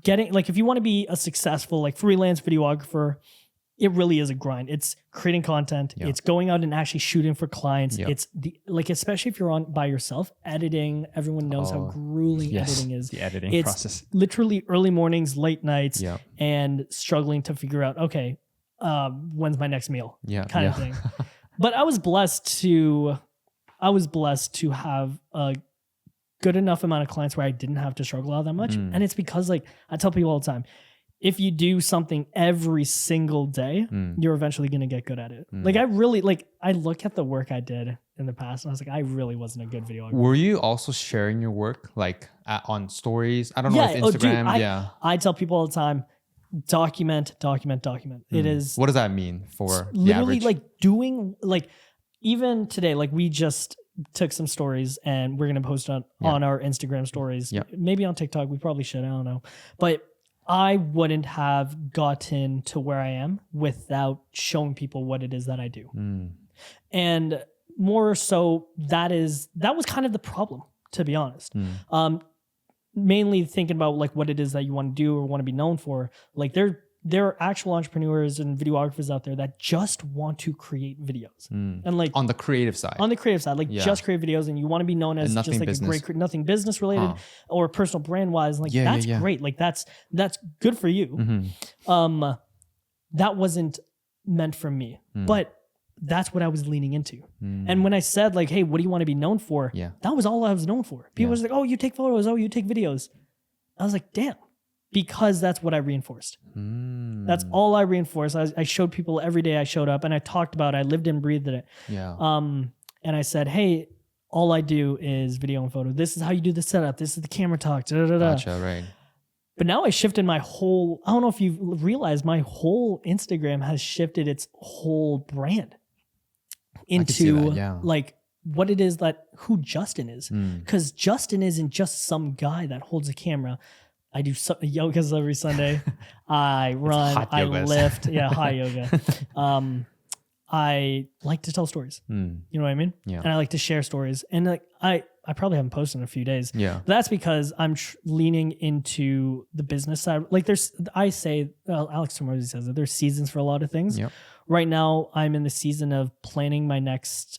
getting, like if you want to be a successful like freelance videographer, it really is a grind. It's creating content. It's going out and actually shooting for clients. It's the like, especially if you're on by yourself, editing. Everyone knows how grueling editing is. The editing process. Literally early mornings, late nights, and struggling to figure out, okay, when's my next meal? Kind of thing. But I was blessed to have a good enough amount of clients where I didn't have to struggle out that much. And it's because like I tell people all the time, if you do something every single day, you're eventually going to get good at it. Like I really, like I look at the work I did in the past and I was like, I really wasn't a good videographer. Were you also sharing your work like on stories? I don't know if Instagram. Dude, I tell people all the time, document. It is. What does that mean for literally like doing, like even today, like we just took some stories and we're going to post on our Instagram stories, maybe on TikTok. We probably should. I don't know. But I wouldn't have gotten to where I am without showing people what it is that I do. And more so that was kind of the problem, to be honest. Mainly thinking about like what it is that you want to do or want to be known for. Like there are actual entrepreneurs and videographers out there that just want to create videos. And like on the creative side, like just create videos, and you want to be known as just like business. A great, nothing business related or personal brand wise. Like that's great. Like that's good for you. That wasn't meant for me, but that's what I was leaning into. And when I said like, hey, what do you want to be known for? That was all I was known for. People was like, oh, you take photos. Oh, you take videos. I was like, damn. because that's what I reinforced. That's all I reinforced. I showed people every day I showed up, and I talked about it. I lived and breathed it. Yeah. And I said, hey, all I do is video and photo. This is how you do the setup. This is the camera talk. Gotcha, right. But now I shifted my whole, I don't know if you've realized, my whole Instagram has shifted its whole brand into like what it is that who Justin is. Because Justin isn't just some guy that holds a camera. I do yogas every Sunday. I run, I lift. Yeah, hot yoga. I like to tell stories. You know what I mean? Yeah. And I like to share stories. And like I probably haven't posted in a few days. Yeah. But that's because I'm leaning into the business side. Like Alex Tormosi says that there's seasons for a lot of things. Yep. Right now, I'm in the season of planning my next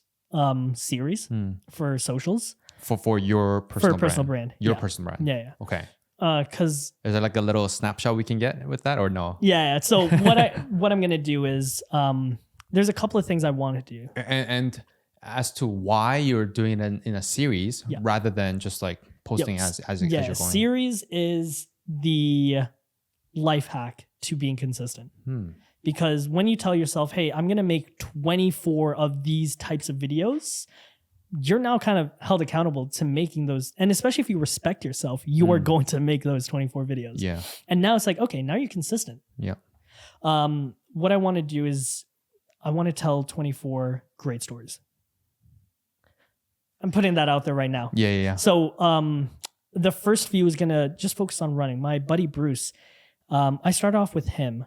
series for socials. For your personal brand. Your personal brand. Yeah. Okay. Because is there like a little snapshot we can get with that or no? Yeah. So what I'm gonna do is there's a couple of things I want to do. And as to why you're doing it in a series rather than just like posting as you're going. Series is the life hack to being consistent. Because when you tell yourself, hey, I'm going to make 24 of these types of videos, you're now kind of held accountable to making those. And especially if you respect yourself, you are going to make those 24 videos. Yeah. And now it's like, okay, now you're consistent. Yeah. What I want to do is I want to tell 24 great stories. I'm putting that out there right now. Yeah. So the first few is going to just focus on running. My buddy Bruce, I started off with him.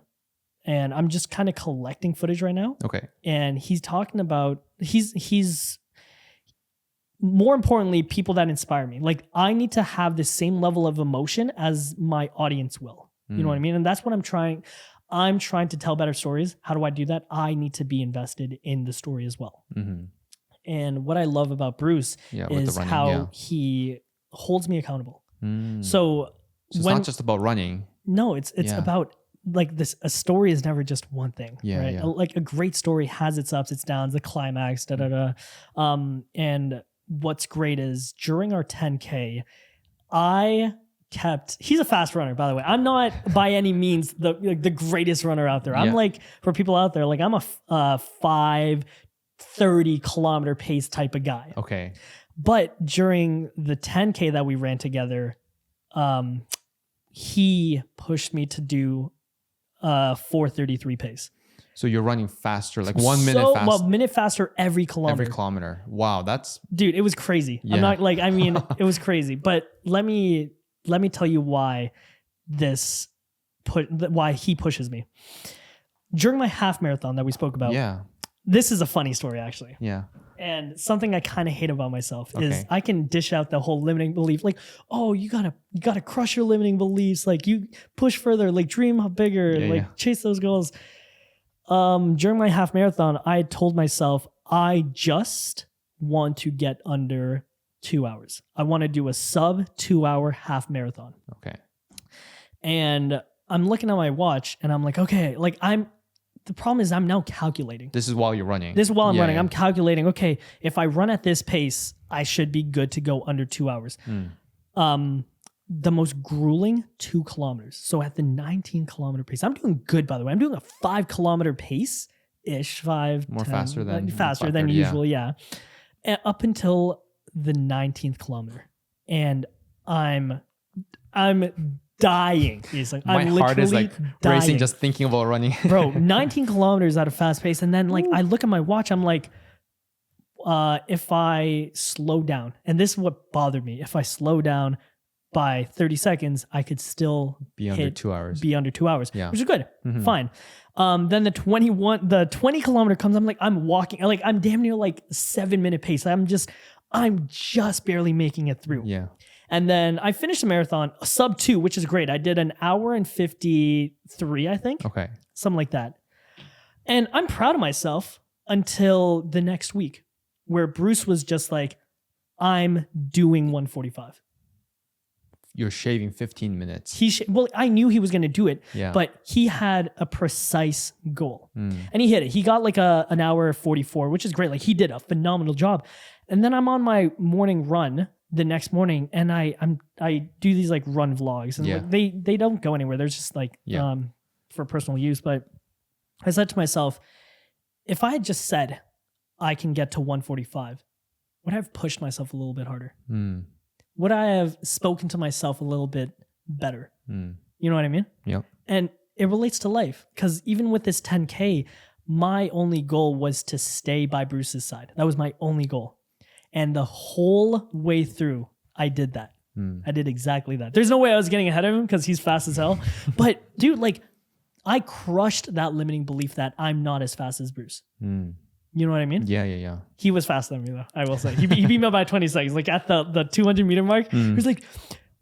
And I'm just kind of collecting footage right now. Okay. And he's talking about, he's more importantly, people that inspire me. Like I need to have the same level of emotion as my audience will. You know what I mean? And that's what I'm trying. I'm trying to tell better stories. How do I do that? I need to be invested in the story as well. And what I love about Bruce is how he holds me accountable. So it's not just about running. No, it's about like this, a story is never just one thing, right? Yeah. Like a great story has its ups, its downs, the climax, and what's great is during our 10K, he's a fast runner, by the way. I'm not by any means the greatest runner out there. I'm like, for people out there, like I'm a 5:30 kilometer pace type of guy. Okay. But during the 10K that we ran together, he pushed me to do 4:33 pace. So you're running faster, like 1 minute faster. Well, minute faster every kilometer. Every kilometer. Wow, that's dude. It was crazy. Yeah. I'm not like. I mean, it was crazy. But let me tell you why why he pushes me. During my half marathon that we spoke about. Yeah. This is a funny story actually. Yeah. And something I kind of hate about myself is I can dish out the whole limiting belief, like, oh, you gotta crush your limiting beliefs, like you push further, like dream bigger, chase those goals. During my half marathon, I told myself I just want to get under 2 hours. I want to do a sub 2 hour half marathon. Okay. And I'm looking at my watch and I'm like, okay, like the problem is I'm now calculating. This is while you're running. This is while I'm running. Yeah. I'm calculating, okay, if I run at this pace, I should be good to go under 2 hours. The most grueling 2 kilometers. So at the 19 kilometer pace, I'm doing good, by the way. I'm doing a 5 kilometer pace-ish, 5, more 10, faster than usual, yeah. And up until the 19th kilometer. And I'm dying. My heart is like racing just thinking about running. Bro, 19 kilometers at a fast pace. And then like I look at my watch, I'm like, if I slow down, and this is what bothered me, if I slow down by 30 seconds, I could still be under 2 hours. Be under 2 hours, yeah. Which is good. Fine. Then the 20 kilometer comes, I'm walking, like I'm damn near like 7 minute pace. I'm just barely making it through. Yeah. And then I finished the marathon, sub 2, which is great. I did an hour and 53, I think. Okay. Something like that. And I'm proud of myself until the next week, where Bruce was just like, I'm doing 145. You're shaving 15 minutes. Well, I knew he was going to do it, yeah. But he had a precise goal. And he hit it. He got like an hour 44, which is great. Like he did a phenomenal job. And then I'm on my morning run the next morning and I do these like run vlogs and like, they don't go anywhere. They're just like for personal use. But I said to myself, if I had just said I can get to 145, would I have pushed myself a little bit harder? Would I have spoken to myself a little bit better? You know what I mean? Yeah. And it relates to life because even with this 10K, my only goal was to stay by Bruce's side. That was my only goal. And the whole way through, I did that. I did exactly that. There's no way I was getting ahead of him because he's fast as hell. But dude, like I crushed that limiting belief that I'm not as fast as Bruce. You know what I mean? Yeah. He was faster than me though, I will say. He beat me by 20 seconds. Like at the 200 meter mark, he was like,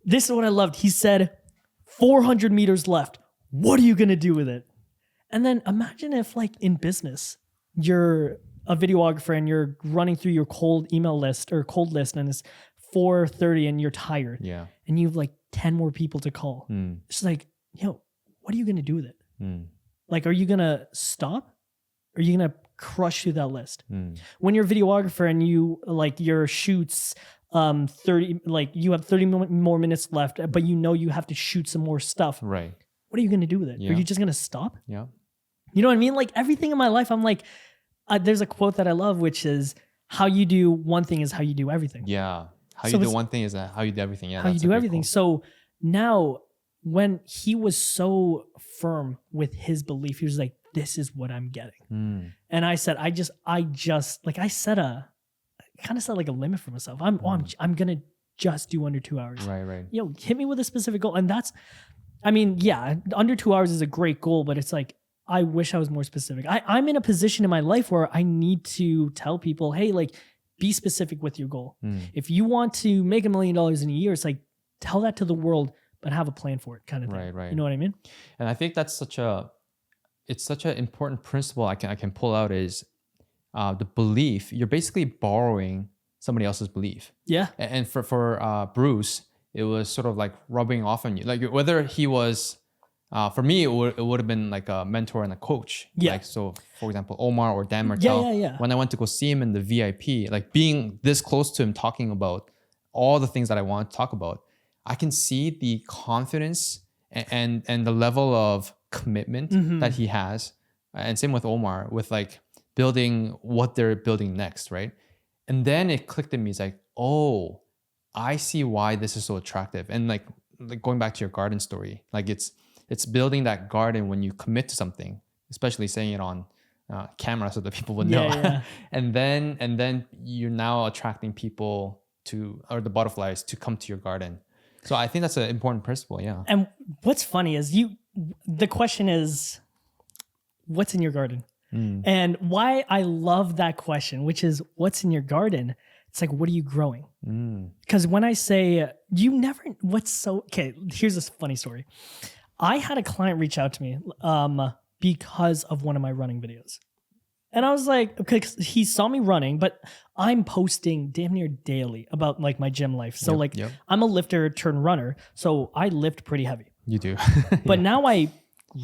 this is what I loved. He said, 400 meters left. What are you going to do with it? And then imagine if like in business, you're a videographer and you're running through your cold email list or cold list and it's 4:30 and you're tired. Yeah. And you have like 10 more people to call. It's like, yo, what are you going to do with it? Like, are you going to stop? Or are you going to crush through that list? When you're a videographer and you like your shoots 30, like you have 30 more minutes left, but you know you have to shoot some more stuff. Right. What are you going to do with it? Are you just going to stop? Yeah. You know what I mean? Like everything in my life, I'm like, there's a quote that I love, which is how you do one thing is how you do everything. Yeah. How you do one thing is how you do everything. Yeah. How you do everything. Quote. So now when he was so firm with his belief, he was like, this is what I'm getting. And I said, I just like I set kind of set like a limit for myself. I'm going to just do under 2 hours. Right. You know, hit me with a specific goal. And that's, I mean, yeah, under 2 hours is a great goal, but it's like, I wish I was more specific. I'm in a position in my life where I need to tell people, hey, like be specific with your goal. If you want to make $1 million in a year, it's like, tell that to the world, but have a plan for it kind of thing. Right. You know what I mean? And I think that's such an important principle I can pull out is the belief. You're basically borrowing somebody else's belief. Yeah. And for Bruce, it was sort of like rubbing off on you. Like whether he was, for me, it would have been like a mentor and a coach. Yeah. Like, so for example, Omar or Dan Martel. Yeah. When I went to go see him in the VIP, like being this close to him, talking about all the things that I want to talk about, I can see the confidence and the level of commitment that he has. And same with Omar, with like building what they're building next, right? And then it clicked in me. It's like, oh, I see why this is so attractive. And like going back to your garden story, like it's building that garden when you commit to something, especially saying it on camera so that people would know. Yeah. and then you're now attracting people or the butterflies to come to your garden. So I think that's an important principle. Yeah. And what's funny is the question is, what's in your garden? And why I love that question, which is what's in your garden? It's like, what are you growing? Because when I say okay, here's this funny story. I had a client reach out to me because of one of my running videos. And I was like, okay, 'cause he saw me running, but I'm posting damn near daily about like my gym life. So I'm a lifter turned runner. So I lift pretty heavy. You do. But now I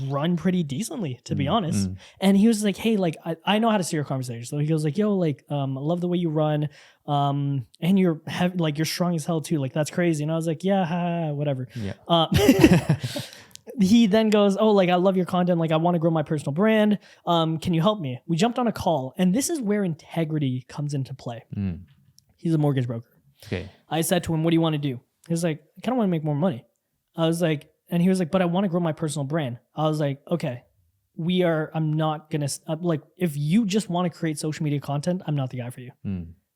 run pretty decently, to be honest. And he was like, hey, like I know how to steer a conversation. So he goes like, yo, like I love the way you run. And you're heavy, like you're strong as hell too. Like that's crazy. And I was like, yeah, whatever. Yeah. He then goes, oh, like I love your content. Like I want to grow my personal brand. Can you help me? We jumped on a call, and this is where integrity comes into play. He's a mortgage broker. Okay. I said to him, what do you want to do? He was like, I kind of want to make more money. I was like, and he was like, but I want to grow my personal brand. I was like, okay, I'm not going to, like, if you just want to create social media content, I'm not the guy for you.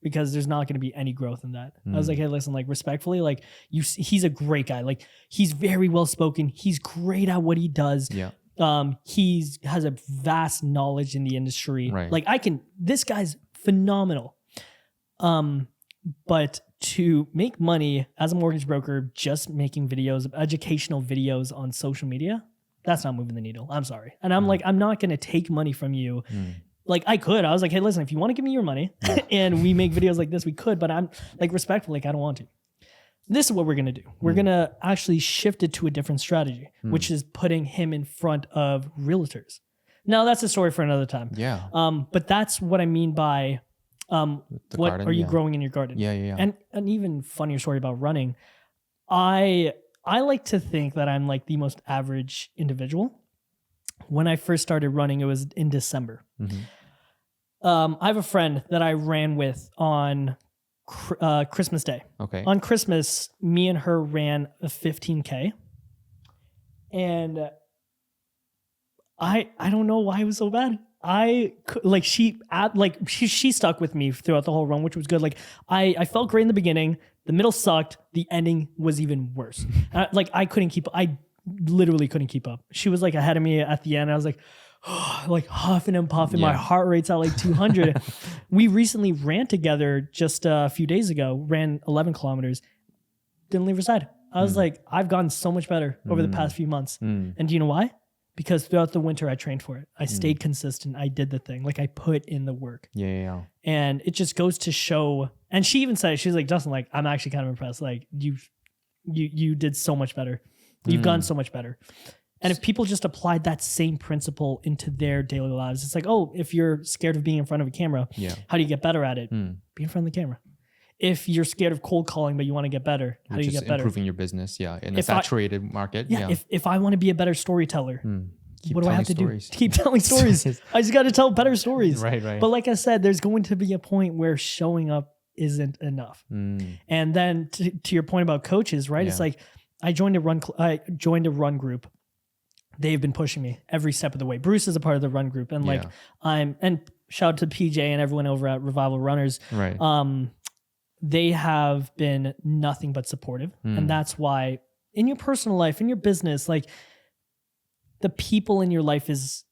Because there's not going to be any growth in that. I was like, hey, listen, like respectfully, like he's a great guy. Like he's very well spoken. He's great at what he does. Yeah. He has a vast knowledge in the industry. Right. Like this guy's phenomenal. But to make money as a mortgage broker, just making videos, educational videos on social media, that's not moving the needle. I'm sorry. And I'm like, I'm not going to take money from you. Like I could. I was like, hey, listen, if you want to give me your money and we make videos like this, we could, but I'm like respectfully, like I don't want to. This is what we're going to do. We're going to actually shift it to a different strategy, which is putting him in front of realtors. Now that's a story for another time. Yeah. But that's what I mean by What garden, are you growing in your garden? Yeah. And an even funnier story about running. I like to think that I'm like the most average individual. When I first started running, it was in December. I have a friend that I ran with on Christmas Day. Okay. On Christmas, me and her ran a 15K. And I don't know why it was so bad. She stuck with me throughout the whole run, which was good. Like I felt great in the beginning. The middle sucked. The ending was even worse. I couldn't keep. I literally couldn't keep up. She was like ahead of me at the end. I was like, like huffing and puffing. My heart rate's at like 200. We recently ran together just a few days ago. Ran 11 kilometers. Didn't leave her side. I was like, I've gotten so much better over the past few months. And do you know why? Because throughout the winter, I trained for it. I stayed consistent. I did the thing. Like I put in the work. Yeah. And it just goes to show. And she even said, she's like, Justin, like, I'm actually kind of impressed. Like you did so much better. You've gotten so much better. And if people just applied that same principle into their daily lives, it's like, oh, if you're scared of being in front of a camera, how do you get better at it? Be in front of the camera. If you're scared of cold calling, but you want to get better, how do you get better? Improving your business, in a saturated market. If I want to be a better storyteller, what do I have to stories. do? Keep telling stories. I just got to tell better stories. Right. But like I said, there's going to be a point where showing up isn't enough. And then to your point about coaches, right? It's like I joined a run group. They've been pushing me every step of the way. Bruce is a part of the run group, and and shout out to PJ and everyone over at Revival Runners. Right. They have been nothing but supportive. And that's why in your personal life, in your business, like the people in your life is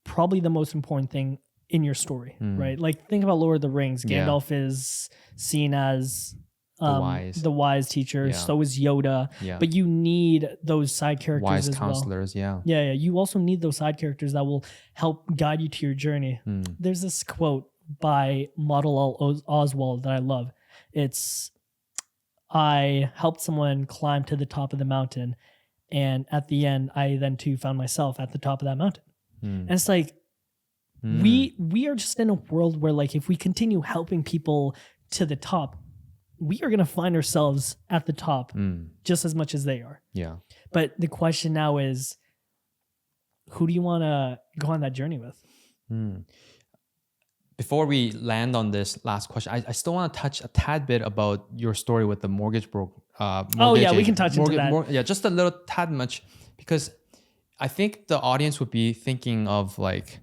probably the most important thing in your story, right? Like think about Lord of the Rings. Gandalf is seen as the wise teacher. So is Yoda. But you need those side characters wise as counselors, well. Yeah. You also need those side characters that will help guide you to your journey. There's this quote by Model Oswald that I love. It's, I helped someone climb to the top of the mountain, and at the end, I then too found myself at the top of that mountain. And it's like, we are just in a world where like, if we continue helping people to the top, we are going to find ourselves at the top just as much as they are. Yeah. But the question now is, who do you want to go on that journey with? Before we land on this last question, I still want to touch a tad bit about your story with the mortgage broker. We can touch into that. Just a little tad much, because I think the audience would be thinking of like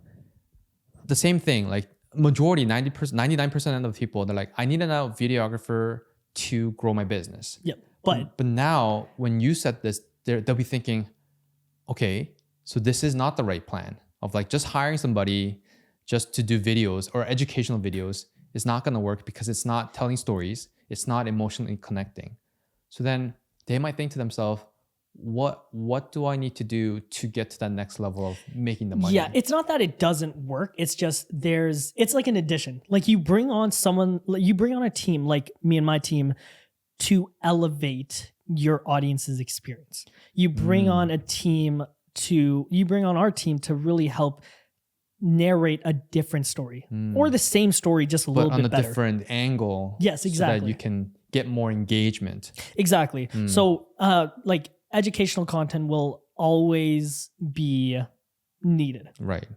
the same thing. Like majority, 90%, 99% of the people, they're like, I need a videographer to grow my business. Yep. But now when you said this, they'll be thinking, okay, so this is not the right plan of like just hiring somebody just to do videos or educational videos is not going to work because it's not telling stories. It's not emotionally connecting. So then they might think to themselves, what do I need to do to get to that next level of making the money? Yeah, it's not that it doesn't work. It's just it's like an addition. Like you bring on a team like me and my team to elevate your audience's experience. You bring on our team to really help narrate a different story or the same story, just a little bit better. But on a different angle. Yes, exactly. So that you can get more engagement. Exactly. So like educational content will always be needed. Right.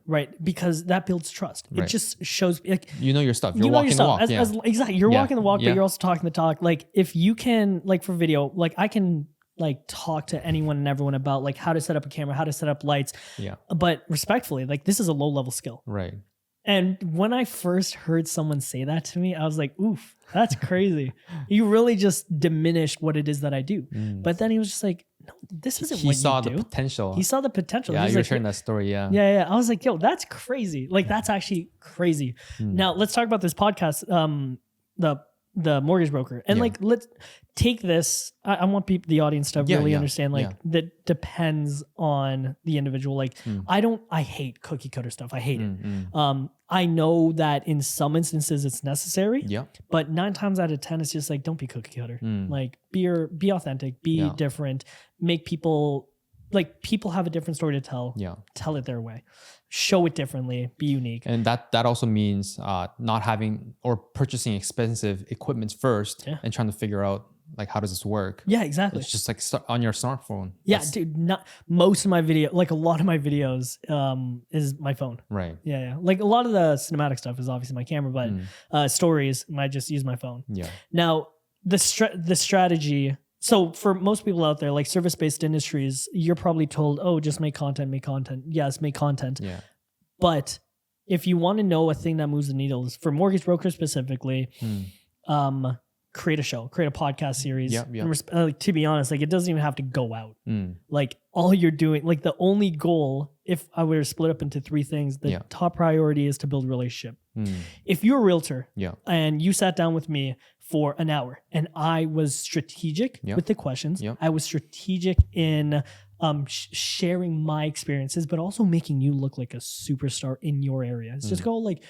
Because that builds trust. It just shows like you know your stuff. You're walking the walk. Exactly. You're walking the walk, but you're also talking the talk. Like if you can, like for video, like I can like talk to anyone and everyone about like how to set up a camera, how to set up lights. Yeah. But respectfully, like this is a low level skill. Right. And when I first heard someone say that to me, I was like, oof, that's crazy. You really just diminished what it is that I do. But then he was just like, no, this isn't what you do. He saw the potential. He saw the potential. Yeah, you're sharing that story. Yeah. Yeah. I was like, yo, that's crazy. Like that's actually crazy. Now let's talk about this podcast. The mortgage broker, and like let's take this. I want the audience to really understand like that depends on the individual. Like I hate cookie cutter stuff. I hate it. I know that in some instances it's necessary. But 9 times out of 10 it's just like don't be cookie cutter. Like be authentic, be different, make people like people have a different story to tell. Yeah. Tell it their way. Show it differently. Be unique. And that also means not having or purchasing expensive equipment first and trying to figure out like how does this work. Yeah, exactly. It's just like on your smartphone. Yeah, dude. Not most of my video, like a lot of my videos, is my phone. Right. Yeah. Like a lot of the cinematic stuff is obviously my camera, but stories I just use my phone. Yeah. Now the strategy. So for most people out there, like service-based industries, you're probably told, "Oh, just make content, make content." Yes, make content. Yeah. But if you want to know a thing that moves the needle, is for mortgage brokers specifically, create a show, create a podcast series. Yeah. And to be honest, like it doesn't even have to go out. Like all you're doing, like the only goal, if I were to split up into three things, the top priority is to build a relationship. If you're a realtor and you sat down with me for an hour and I was strategic with the questions, I was strategic in sharing my experiences, but also making you look like a superstar in your area. It's just go like,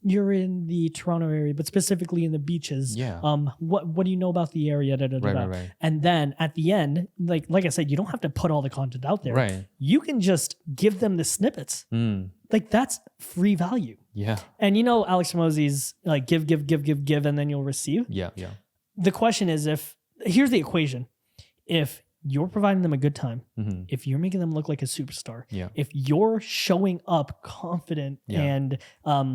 you're in the Toronto area, but specifically in the beaches. Yeah. What do you know about the area? Right. And then at the end, like I said, you don't have to put all the content out there. Right. You can just give them the snippets. Like that's free value. Yeah. And you know Alex Hormozi's like give, and then you'll receive. Yeah. The question is here's the equation. If you're providing them a good time, if you're making them look like a superstar, if you're showing up confident and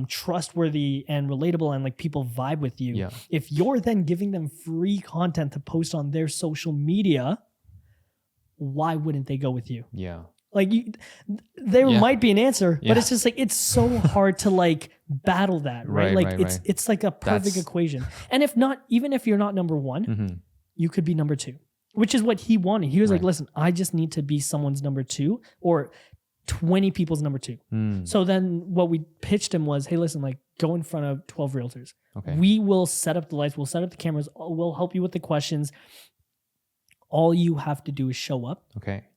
trustworthy and relatable and like people vibe with you, if you're then giving them free content to post on their social media, why wouldn't they go with you? Yeah. Like there might be an answer, but it's just like it's so hard to like battle that, right? It's like a perfect equation. And if not, even if you're not number one, you could be number two. Which is what he wanted. He was like, listen, I just need to be someone's number two or 20 people's number two. So then what we pitched him was, hey, listen, like go in front of 12 realtors. Okay. We will set up the lights. We'll set up the cameras. We'll help you with the questions. All you have to do is show up,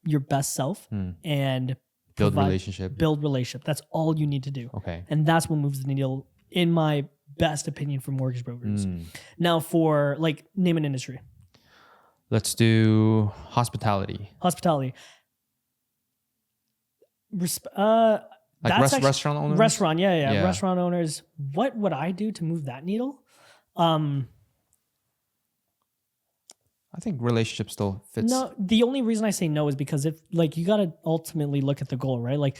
your best self, and build relationship. That's all you need to do. Okay. And that's what moves the needle, in my best opinion, for mortgage brokers. Now for like, name an industry. Let's do hospitality. Hospitality. Like restaurant owners? Restaurant, yeah. Restaurant owners. What would I do to move that needle? I think relationship still fits. No, the only reason I say no is because if like you got to ultimately look at the goal, right? Like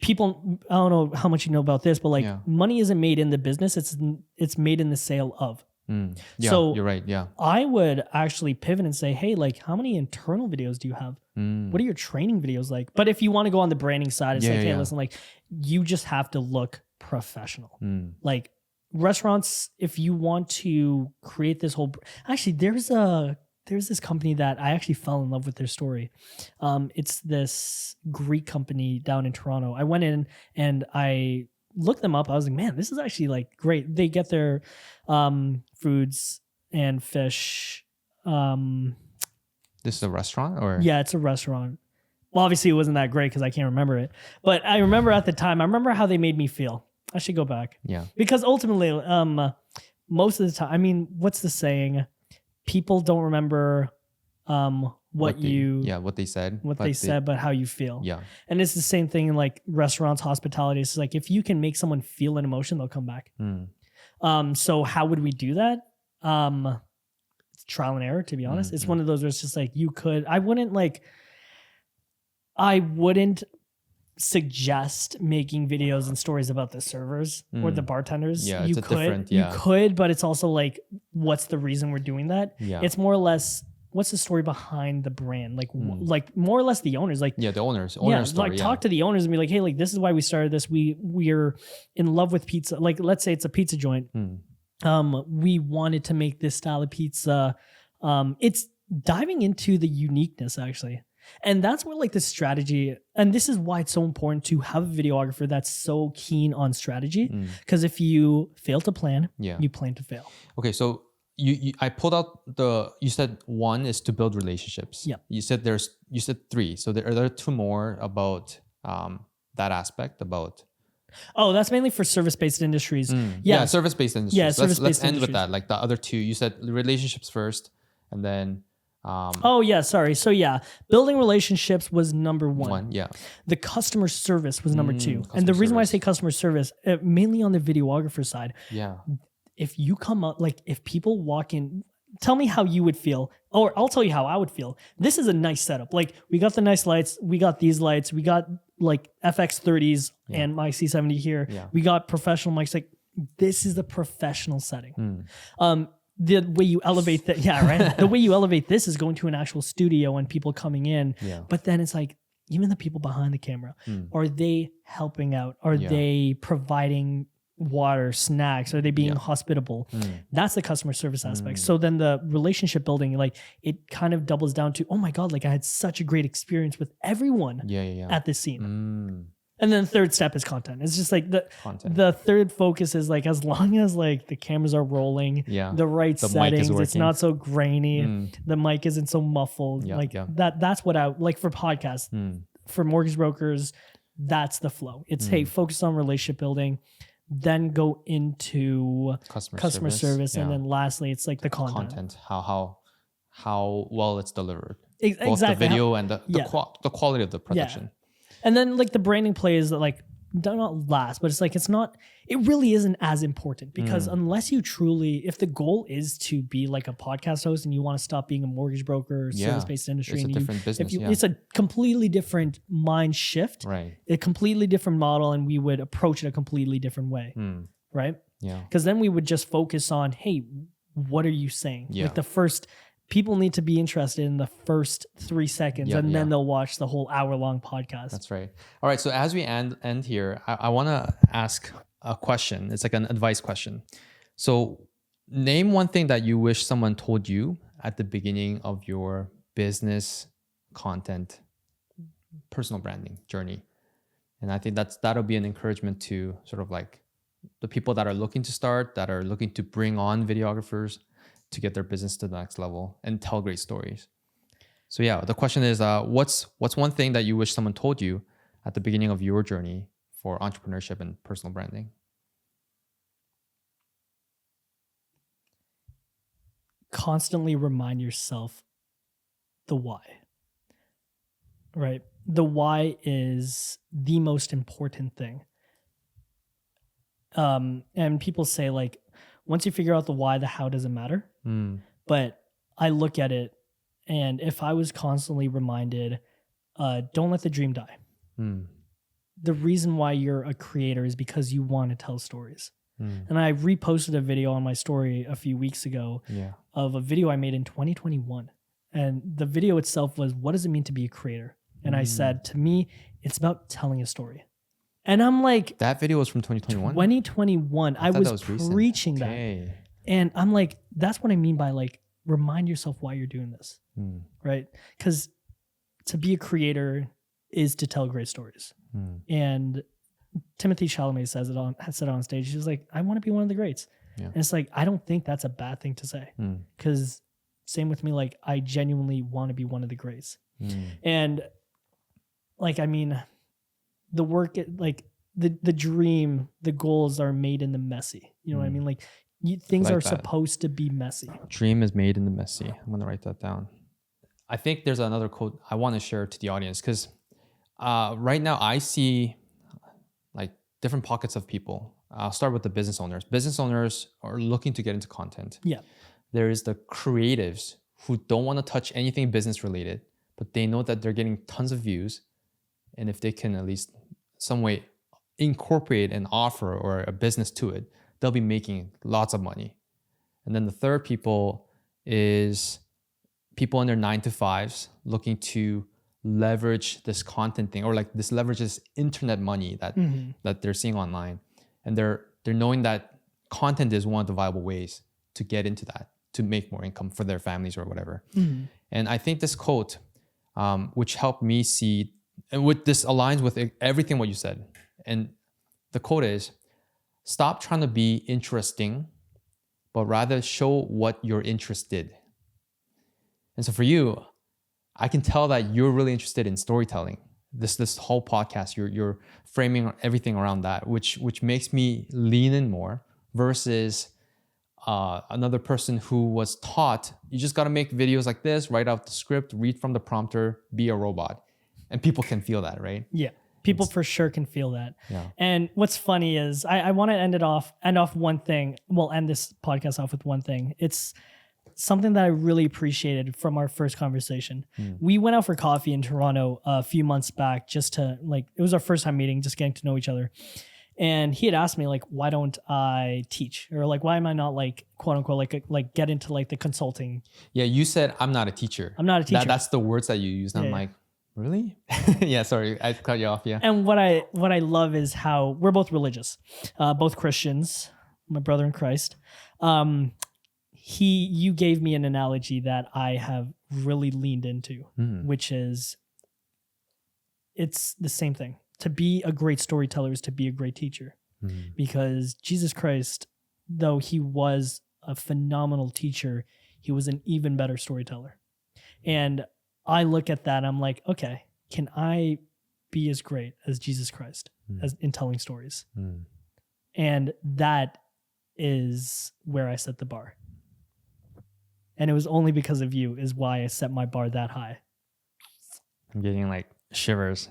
people, I don't know how much you know about this, but like money isn't made in the business; it's made in the sale of. Yeah, so you're right. Yeah. I would actually pivot and say, hey, like how many internal videos do you have? What are your training videos like? But if you want to go on the branding side, it's hey, listen, like you just have to look professional. Like restaurants, if you want to create this whole, actually there's this company that I actually fell in love with their story. It's this Greek company down in Toronto. I went in and I looked them up. I was like, man, this is actually like great. They get their foods and fish. This is a restaurant or? Yeah, it's a restaurant. Well, obviously it wasn't that great because I can't remember it. But I remember at the time, I remember how they made me feel. I should go back. Yeah. Because ultimately, most of the time, I mean, what's the saying? People don't remember what they said, but how you feel. Yeah. And it's the same thing in like restaurants, hospitality. It's like if you can make someone feel an emotion, they'll come back. So how would we do that? It's trial and error, to be honest. It's one of those where it's just like I wouldn't suggest making videos and stories about the servers or the bartenders. Yeah, you could, but it's also like, what's the reason we're doing that? Yeah. It's more or less, what's the story behind the brand? Like, like more or less the owners. Like, the owners. Story, like talk to the owners and be like, hey, like this is why we started this. We're in love with pizza. Like, let's say it's a pizza joint. We wanted to make this style of pizza. It's diving into the uniqueness actually. And that's where like the strategy, and this is why it's so important to have a videographer that's so keen on strategy. Because if you fail to plan, you plan to fail. Okay, so I pulled out you said one is to build relationships. Yeah. You said three. So there are two more about that aspect about. Oh, that's mainly for service-based industries. Yeah, service-based industries. Yeah, service-based let's end industries. with that. Like the other two, you said relationships first, and then Oh yeah, sorry. So yeah, building relationships was number one. Yeah. The customer service was number two. Customer And the reason why I service. say customer service, mainly on the videographer side, Yeah. if you come up, like if people walk in, tell me how you would feel, or I'll tell you how I would feel. This is a nice setup. Like we got the nice lights, we got these lights, we got like FX30s and my C70 here. Yeah. We got professional mics. Like this is the professional setting. The way you elevate that, right? The way you elevate this is going to an actual studio and people coming in. Yeah. But then it's like, even the people behind the camera, are they helping out? Are they providing water, snacks? Are they being hospitable? That's the customer service aspect. So then the relationship building, like it kind of doubles down to, oh my God, like I had such a great experience with everyone at this scene. And then the third step is content. It's just like the third focus is like, as long as like the cameras are rolling, the right settings, it's not so grainy, the mic isn't so muffled. That's what I like for podcasts, for mortgage brokers. That's the flow. It's, hey, focus on relationship building, then go into customer service. And then lastly, it's like the content. How well it's delivered. Exactly. Both the video and the quality of the production. And then like the branding plays that like not last, but it's like it really isn't as important because unless you truly, if the goal is to be like a podcast host and you want to stop being a mortgage broker, service-based industry, it's a different business. It's a completely different mind shift, right? A completely different model, and we would approach it a completely different way, right? Yeah. Because then we would just focus on, hey, what are you saying? Yeah. Like people need to be interested in the first 3 seconds and then they'll watch the whole hour-long podcast. That's right. All right. So as we end here, I want to ask a question. It's like an advice question. So name one thing that you wish someone told you at the beginning of your business content, personal branding journey. And I think that'll be an encouragement to sort of like the people that are looking to start, that are looking to bring on videographers to get their business to the next level and tell great stories. So yeah, the question is, what's one thing that you wish someone told you at the beginning of your journey for entrepreneurship and personal branding? Constantly remind yourself the why, right? The why is the most important thing. And people say like, once you figure out the why, the how doesn't matter. But I look at it, and if I was constantly reminded, don't let the dream die. The reason why you're a creator is because you want to tell stories. And I reposted a video on my story a few weeks ago of a video I made in 2021. And the video itself was, what does it mean to be a creator? And I said, to me, it's about telling a story. And I'm like, that video was from 2021? 2021. I was preaching that. And I'm like, that's what I mean by like, remind yourself why you're doing this, right? Because to be a creator is to tell great stories. And Timothy Chalamet said it on stage. He's like, I want to be one of the greats. And it's like, I don't think that's a bad thing to say. Because same with me, like I genuinely want to be one of the greats. And like, I mean, the work, like the dream, the goals are made in the messy. You know what I mean? Like things are supposed to be messy. Dream is made in the messy. I'm going to write that down. I think there's another quote I want to share to the audience because right now I see like different pockets of people. I'll start with the business owners. Business owners are looking to get into content. Yeah. There is the creatives who don't want to touch anything business related, but they know that they're getting tons of views. And if they can at least some way incorporate an offer or a business to it, they'll be making lots of money. And then the third people is people in their 9-to-5s looking to leverage this content thing, or like this leverages internet money that they're seeing online. And they're knowing that content is one of the viable ways to get into that, to make more income for their families or whatever. And I think this quote, which helped me see, and with this aligns with everything what you said. And the quote is, stop trying to be interesting, but rather show what you're interested. And so for you, I can tell that you're really interested in storytelling. This whole podcast, you're framing everything around that, which makes me lean in more versus another person who was taught, you just got to make videos like this, write out the script, read from the prompter, be a robot. And people can feel that, right? Yeah. People for sure can feel that. Yeah. And what's funny is I want to end off one thing. We'll end this podcast off with one thing. It's something that I really appreciated from our first conversation. We went out for coffee in Toronto a few months back just to it was our first time meeting, just getting to know each other. And he had asked me why don't I teach, or why am I not quote unquote get into the consulting? Yeah, you said I'm not a teacher. I'm not a teacher. That's the words that you use. And I'm like, really? Yeah, sorry, I cut you off. Yeah. And what I love is how we're both religious, both Christians. My brother in Christ. You gave me an analogy that I have really leaned into, which is it's the same thing. To be a great storyteller is to be a great teacher, because Jesus Christ, though he was a phenomenal teacher, he was an even better storyteller. And I look at that, I'm like, okay, can I be as great as Jesus Christ as in telling stories? And that is where I set the bar. And it was only because of you is why I set my bar that high. I'm getting shivers.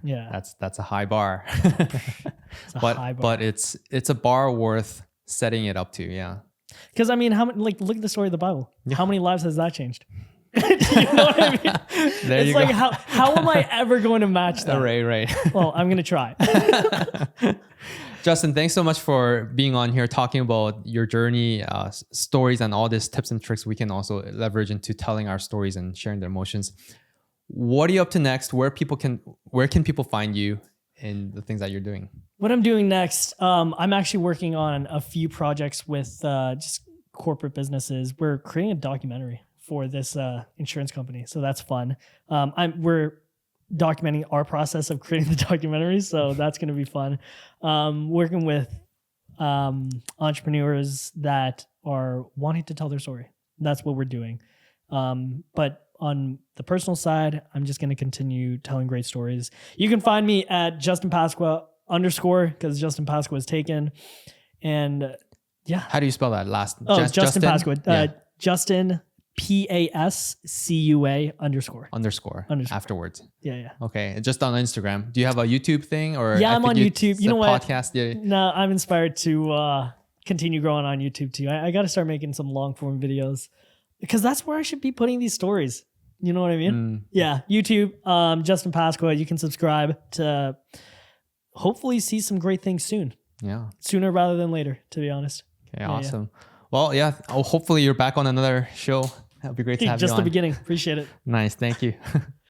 Yeah. That's a high bar. High bar. But it's a bar worth setting it up to, yeah. Because how many look at the story of the Bible. Yeah. How many lives has that changed? You know what I mean? It's how am I ever going to match that? Right. Well, I'm gonna try. Justin, thanks so much for being on here, talking about your journey, stories, and all these tips and tricks we can also leverage into telling our stories and sharing their emotions. What are you up to next? Where can people find you in the things that you're doing? What I'm doing next, I'm actually working on a few projects with just corporate businesses. We're creating a documentary for this insurance company, so that's fun. We're documenting our process of creating the documentary, so that's going to be fun. Working with entrepreneurs that are wanting to tell their story. That's what we're doing. But on the personal side, I'm just going to continue telling great stories. You can find me at Justin Pascua _, because Justin Pascua is taken. And yeah. How do you spell that last? Justin Pascua. Justin PASCUA _ afterwards. Yeah. Okay. Just on Instagram. Do you have a YouTube thing or? Yeah, I'm on YouTube. You know what? Podcast. Yeah. No, I'm inspired to continue growing on YouTube too. I got to start making some long form videos, because that's where I should be putting these stories. You know what I mean? Yeah. YouTube, Justin Pascua. You can subscribe to hopefully see some great things soon. Yeah. Sooner rather than later, to be honest. Okay. Awesome. Yeah. Well, yeah. Hopefully you're back on another show. That'll be great to have you on. Just the beginning. Appreciate it. Nice. Thank you.